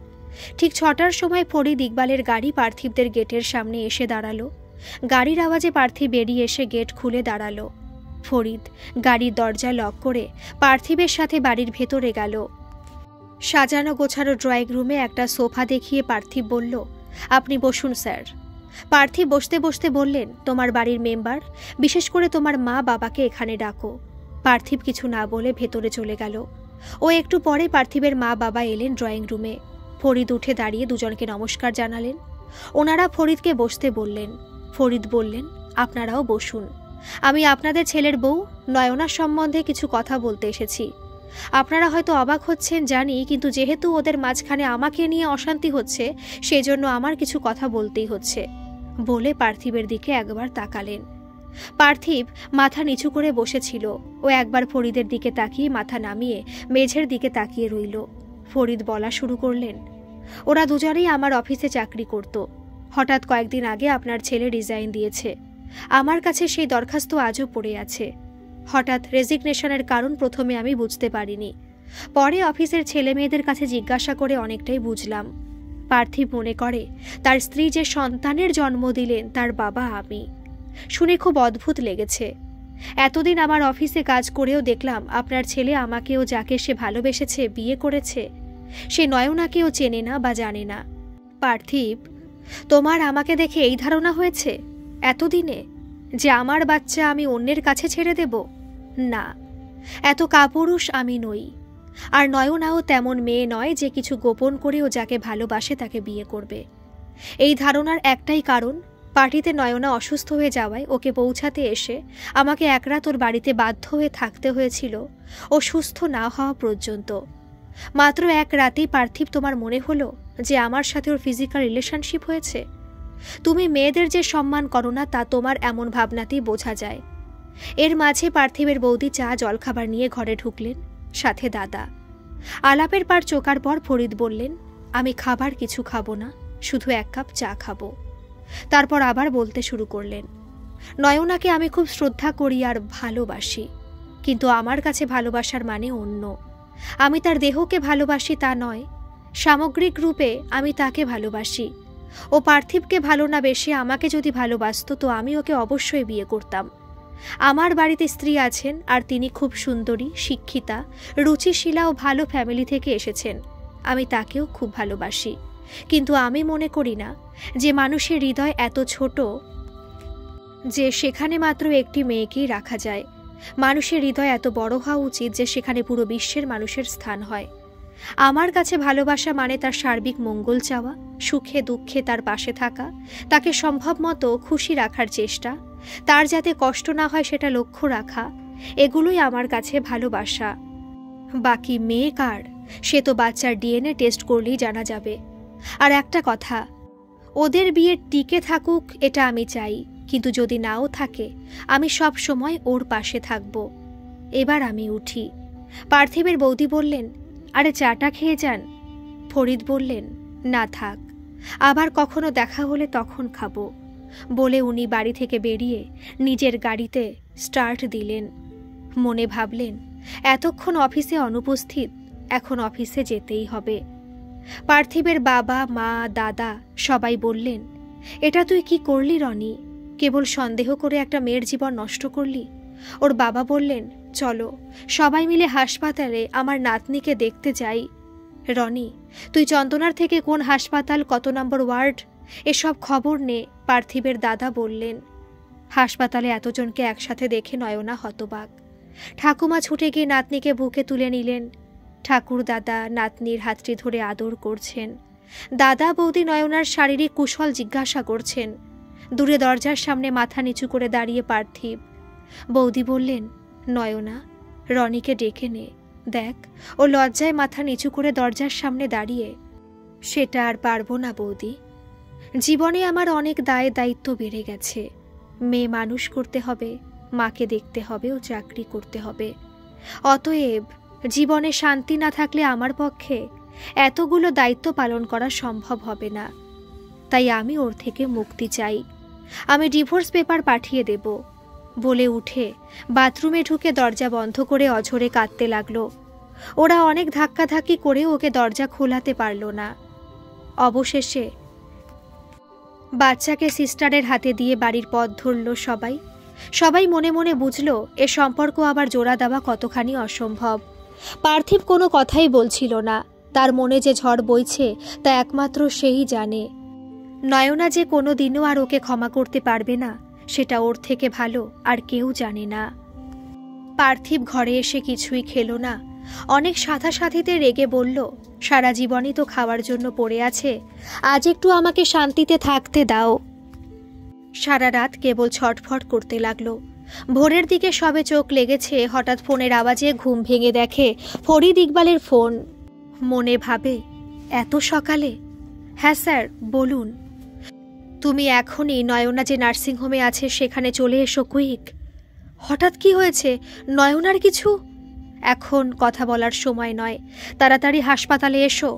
ঠিক 6টার সময় ফরিদ ইকবালের গাড়ি পার্থিবদের গেটের সামনে এসে দাঁড়ালো। গাড়ির আওয়াজে পার্থিব বেরিয়ে এসে গেট খুলে দাঁড়ালো। ফরিদ গাড়ির দরজা লক করে পার্থিবের সাথে বাড়ির ভেতরে গেল। সাজানো গোছানো ড্রয়িং রুমে একটা সোফা দেখিয়ে পার্থিব বলল, আপনি বসুন স্যার। পার্থিব বসতে বসতে বললেন, তোমার বাড়ির মেম্বার, বিশেষ করে তোমার মা বাবাকে এখানে ডাকো। পার্থিব কিছু না বলে ভেতরে চলে গেল। ও একটু পরে পার্থিবের মা বাবা এলেন ড্রয়িং রুমে। ফরিদ উঠে দাঁড়িয়ে দুজনকে নমস্কার জানালেন। ওনারা ফরিদকে বসতে বললেন। ফরিদ বললেন, আপনারাও বসুন। আমি আপনাদের ছেলের বউ নয়নার সম্বন্ধে কিছু কথা বলতে এসেছি। আপনারা হয়তো অবাক হচ্ছেন জানি, কিন্তু যেহেতু ওদের মাঝখানে আমাকে নিয়ে অশান্তি হচ্ছে, সেজন্য আমার কিছু কথা বলতেই হচ্ছে বলে পার্থিবের দিকে একবার তাকালেন। পার্থিব মাথা নিচু করে বসেছিল। ও একবার ফরিদের দিকে তাকিয়ে মাথা নামিয়ে মেঝের দিকে তাকিয়ে রইল। ফরিদ বলা শুরু করলেন, ওরা দুজনেই আমার অফিসে চাকরি করত। হঠাৎ কয়েকদিন আগে আপনার ছেলে রিজাইন দিয়েছে। আমার কাছে সেই দরখাস্ত আজও পড়ে আছে। হঠাৎ রেজিগনেশনের কারণ প্রথমে আমি বুঝতে পারিনি, পরে অফিসের ছেলে মেয়েদের কাছে জিজ্ঞাসা করে অনেকটাই বুঝলাম। পার্থিব মনে করে তার স্ত্রী যে সন্তানের জন্ম দিলেন তার বাবা আমি। শুনে খুব অদ্ভুত লেগেছে। এতদিন আমার অফিসে কাজ করেও দেখলাম আপনার ছেলে আমাকেও, যাকে সে ভালোবেসেছে, বিয়ে করেছে, সে নয়নাকেও চেনে না বা জানে না। পার্থিব, তোমার আমাকে দেখে এই ধারণা হয়েছে এতদিনে যে আমার বাচ্চা আমি অন্যের কাছে ছেড়ে দেব? না, এত কাপুরুষ আমি নই। আর নয়নাও তেমন মেয়ে নয় যে কিছু গোপন করেও যাকে ভালোবাসে তাকে বিয়ে করবে। এই ধারণার একটাই কারণ, পার্টিতে নয়না অসুস্থ হয়ে যাওয়ায় ওকে পৌঁছাতে এসে আমাকে এক রাত ওর বাড়িতে বাধ্য হয়ে থাকতে হয়েছিল ও সুস্থ না হওয়া পর্যন্ত। মাত্র এক রাতেই পার্থিব তোমার মনে হলো যে আমার সাথে ওর ফিজিক্যাল রিলেশনশিপ হয়েছে? তুমি মেয়েদের যে সম্মান করো না তা তোমার এমন ভাবনাতেই বোঝা যায়। এর মাঝে পার্থিবের বৌদি চা জলখাবার নিয়ে ঘরে ঢুকলেন, সাথে দাদা। আলাপের পার চোকার পর ফরিদ বললেন, আমি খাবার কিছু খাবো না, শুধু এক কাপ চা খাবো। তারপর আবার বলতে শুরু করলেন, নয়নাকে আমি খুব শ্রদ্ধা করি আর ভালোবাসি, কিন্তু আমার কাছে ভালোবাসার মানে অন্য। আমি তার দেহকে ভালোবাসি তা নয়, সামগ্রিক রূপে আমি তাকে ভালোবাসি। ও পার্থিবকে ভালো না বেশি আমাকে যদি ভালোবাসত তো আমি ওকে অবশ্যই বিয়ে করতাম। আমার বাড়িতে স্ত্রী আছেন আর তিনি খুব সুন্দরী, শিক্ষিতা, রুচিশীলা ও ভালো ফ্যামিলি থেকে এসেছেন। আমি তাকেও খুব ভালোবাসি, কিন্তু আমি মনে করি না যে মানুষের হৃদয় এত ছোট যে সেখানে মাত্র একটি মেয়েকেই রাখা যায়। মানুষের হৃদয় এত বড় হওয়া উচিত যে সেখানে পুরো বিশ্বের মানুষের স্থান হয়। আমার কাছে ভালোবাসা মানে তার সার্বিক মঙ্গল চাওয়া, সুখে দুঃখে তার পাশে থাকা, তাকে সম্ভব মতো খুশি রাখার চেষ্টা, তার যাতে কষ্ট না হয় সেটা লক্ষ্য রাখা, এগুলোই আমার কাছে ভালোবাসা। বাকি মেয়ে কার সে তো বাচ্চার ডিএনএ টেস্ট করলেই জানা যাবে। আর একটা কথা, ওদের বিয়ে টিকে থাকুক এটা আমি চাই, কিন্তু যদি নাও থাকে আমি সব সময় ওর পাশে থাকব। এবার আমি উঠি। পার্থিবের বৌদি বললেন, আরে চাটা খেয়ে যান। ফরিদ বললেন, না থাক, আবার কখনো দেখা হলে তখন খাবো বলে উনি বাড়ি থেকে বেরিয়ে নিজের গাড়িতে স্টার্ট দিলেন। মনে ভাবলেন, এতক্ষণ অফিসে অনুপস্থিত, এখন অফিসে যেতেই হবে। পার্থিবের বাবা, মা, দাদা সবাই বললেন, এটা তুই কি করলি রনি? কেবল সন্দেহ করে একটা মেয়ের জীবন নষ্ট করলি। ওর বাবা বললেন, চলো সবাই মিলে হাসপাতালে আমার নাতনিকে দেখতে যাই। রনি, তুই চন্দনার থেকে কোন হাসপাতাল, কত নম্বর ওয়ার্ড, এসব খবর নে। পার্থিবের দাদা বললেন। হাসপাতালে এতজনকে একসাথে দেখে নয়না হতবাক। ঠাকুমা ছুটে গিয়ে নাতনিকে বুকে তুলে নিলেন। ঠাকুর দাদা নাতনির হাতটি ধরে আদর করছেন। দাদা বৌদি নয়নার শারীরিক কুশল জিজ্ঞাসা করছেন। দূরে দরজার সামনে মাথা নিচু করে দাঁড়িয়ে পার্থিব। বৌদি বললেন, নয়না, রনিকে ডেকে নে, দেখ ও লজ্জায় মাথা নিচু করে দরজার সামনে দাঁড়িয়ে। সেটা আর পারবো না বৌদি, জীবনে আমার অনেক দায় দায়িত্ব বেড়ে গেছে। মেয়ে মানুষ করতে হবে, মাকে দেখতে হবে ও চাকরি করতে হবে। অতএব জীবনে শান্তি না থাকলে আমার পক্ষে এতগুলো দায়িত্ব পালন করা সম্ভব হবে না। তাই আমি ওর থেকে মুক্তি চাই। আমি ডিভোর্স পেপার পাঠিয়ে দেব বলে উঠে বাথরুমে ঢুকে দরজা বন্ধ করে অঝরে কাঁদতে লাগলো। ওরা অনেক ধাক্কাধাক্কি করে ওকে দরজা খোলাতে পারল না। অবশেষে বাচ্চাকে সিস্টারের হাতে দিয়ে বাড়ির পথ ধরল সবাই। সবাই মনে মনে বুঝল এ সম্পর্ক আবার জোড়া দেওয়া কতখানি অসম্ভব। পার্থিব কোনো কথাই বলছিল না। তার মনে যে ঝড় বইছে তা একমাত্র সেই জানে। নয়না যে কোনো দিনও আর ওকে ক্ষমা করতে পারবে না, সেটা ওর থেকে ভালো আর কেউ জানে না। পার্থিব ঘরে এসে কিছুই খেলো না। অনেক সাথীতে রেগে বলল, সারা জীবনই তো খাওয়ার জন্য পড়ে আছে, আজ একটু আমাকে শান্তিতে থাকতে দাও। সারা রাত কেবল ছটফট করতে লাগলো। ভোরের দিকে সবে চোখ লেগেছে, হঠাৎ ফোনের আওয়াজে ঘুম ভেঙে দেখে ফরিদ ইকবালের ফোন। মনে ভাবে, এত সকালে? হ্যাঁ স্যার, বলুন। তুমি এখনই নয়না যে নার্সিংহোমে আছে সেখানে চলে এসো, কুইক। হঠাৎ কি হয়েছে? নয়নার কিছু? এখন কথা বলার সময় নয়, তাড়াতাড়ি হাসপাতালে এসো।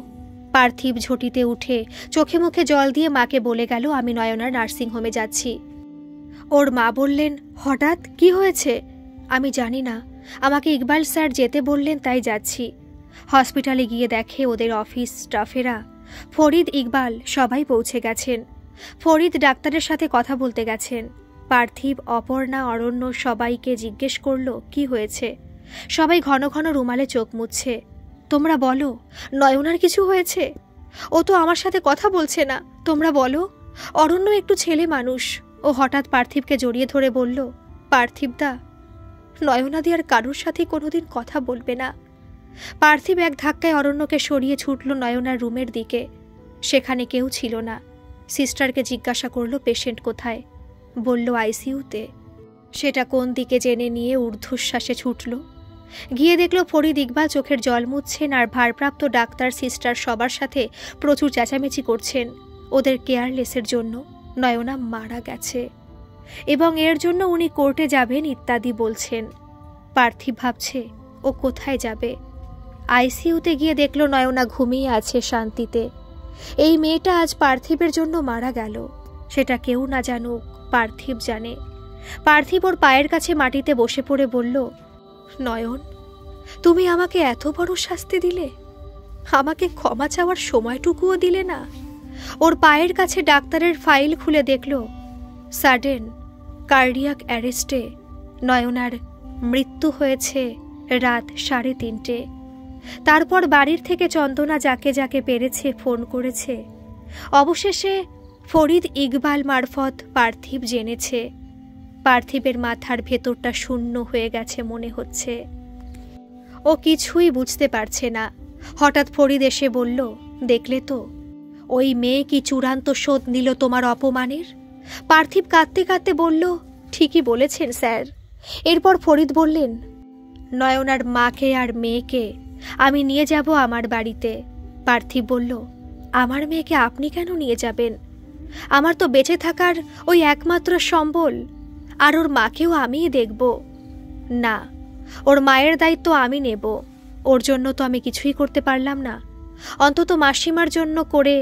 পার্থিব ঝটিতে উঠে চোখে মুখে জল দিয়ে মাকে বলে গেল, আমি নয়নার নার্সিংহোমে যাচ্ছি। ওর মা বললেন, হঠাৎ কি হয়েছে? আমি জানি না, আমাকে ইকবাল স্যার যেতে বললেন তাই যাচ্ছি। হসপিটালে গিয়ে দেখে ওদের অফিস স্টাফেরা, ফরিদ, ইকবাল সবাই পৌঁছে গেছেন। ফরিদ ডাক্তারের সাথে কথা বলতে গেছেন। পার্থিব, অপর্ণা, অরণ্য সবাইকে জিজ্ঞেস করল কি হয়েছে। সবাই ঘন ঘন রুমালে চোখ মুছছে। তোমরা বলো, নয়নার কিছু হয়েছে? ও তো আমার সাথে কথা বলছে না, তোমরা বলো। অরণ্য একটু ছেলে মানুষ, ও হঠাৎ পার্থিবকে জড়িয়ে ধরে বলল, পার্থিব দা, নয়নাদি আর কারোর সাথে কোনোদিন কথা বলবে না। পার্থিব এক ধাক্কায় অরণ্যকে সরিয়ে ছুটল নয়নার রুমের দিকে। সেখানে কেউ ছিল না। সিস্টারকে জিজ্ঞাসা করলো পেশেন্ট কোথায়। বলল আইসিইউতে। সেটা কোন দিকে জেনে নিয়ে ঊর্ধ্বশ্বাসে ছুটল। গিয়ে দেখল ফরিদ ইকবাল চোখের জল মুছছেন আর ভারপ্রাপ্ত ডাক্তার সিস্টার সবার সাথে প্রচুর চেঁচামেচি করছেন ওদের কেয়ারলেসের জন্য নয়না মারা গেছে এবং এর জন্য উনি কোর্টে যাবেন ইত্যাদি বলছেন। পার্থিব ভাবছে ও কোথায় যাবে। আইসিইউতে গিয়ে দেখল নয়না ঘুমিয়ে আছে শান্তিতে। এই মেয়েটা আজ পার্থিবের জন্য মারা গেল, সেটা কেউ না জানুক, পার্থিব জানে। পার্থিব ওর পায়ের কাছে মাটিতে বসে পড়ে বলল, নয়ন, তুমি আমাকে এত বড় শাস্তি দিলে, আমাকে ক্ষমা চাওয়ার সময়টুকুও দিলে না। ওর পায়ের কাছে ডাক্তারের ফাইল খুলে দেখল, সাডেন কার্ডিয়াক অ্যারেস্টে নয়নার মৃত্যু হয়েছে রাত 3:30। তারপর বাড়ির থেকে চন্দনা যাকে যাকে পেরেছে ফোন করেছে। অবশেষে ফরিদ ইকবাল মারফত পার্থিব জেনেছে। পার্থিবের মাথার ভেতরটা শূন্য হয়ে গেছে মনে হচ্ছে। ও কিছুই বুঝতে পারছে না। হঠাৎ ফরিদ এসে বলল, দেখলে তো, ওই মেয়ে কি চূড়ান্ত শোধ নিল তোমার অপমানের। পার্থিব কাঁদতে কাঁদতে বলল, ঠিকই বলেছেন স্যার। এরপর ফরিদ বললেন, নয়নার মাকে আর মেয়েকে আমি নিয়ে যাব আমার বাড়িতে। পার্থিব বলল, আমার মেয়েকে আপনি কেন নিয়ে যাবেন? আমার তো বেঁচে থাকার ওই একমাত্র সম্বল, আর ওর মাকেও আমিই দেখব। না, ওর মায়ের দায়িত্ব আমি নেব। ওর জন্য তো আমি কিছুই করতে পারলাম না, অন্তত মাসিমার জন্য করে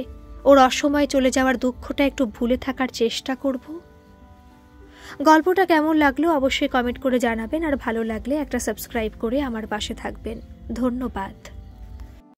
ওর অসময়ে চলে যাওয়ার দুঃখটা একটু ভুলে থাকার চেষ্টা করব। গল্পটা কেমন লাগলো অবশ্যই কমেন্ট করে জানাবেন, আর ভালো লাগলে একটা সাবস্ক্রাইব করে আমার পাশে থাকবেন। ধন্যবাদ।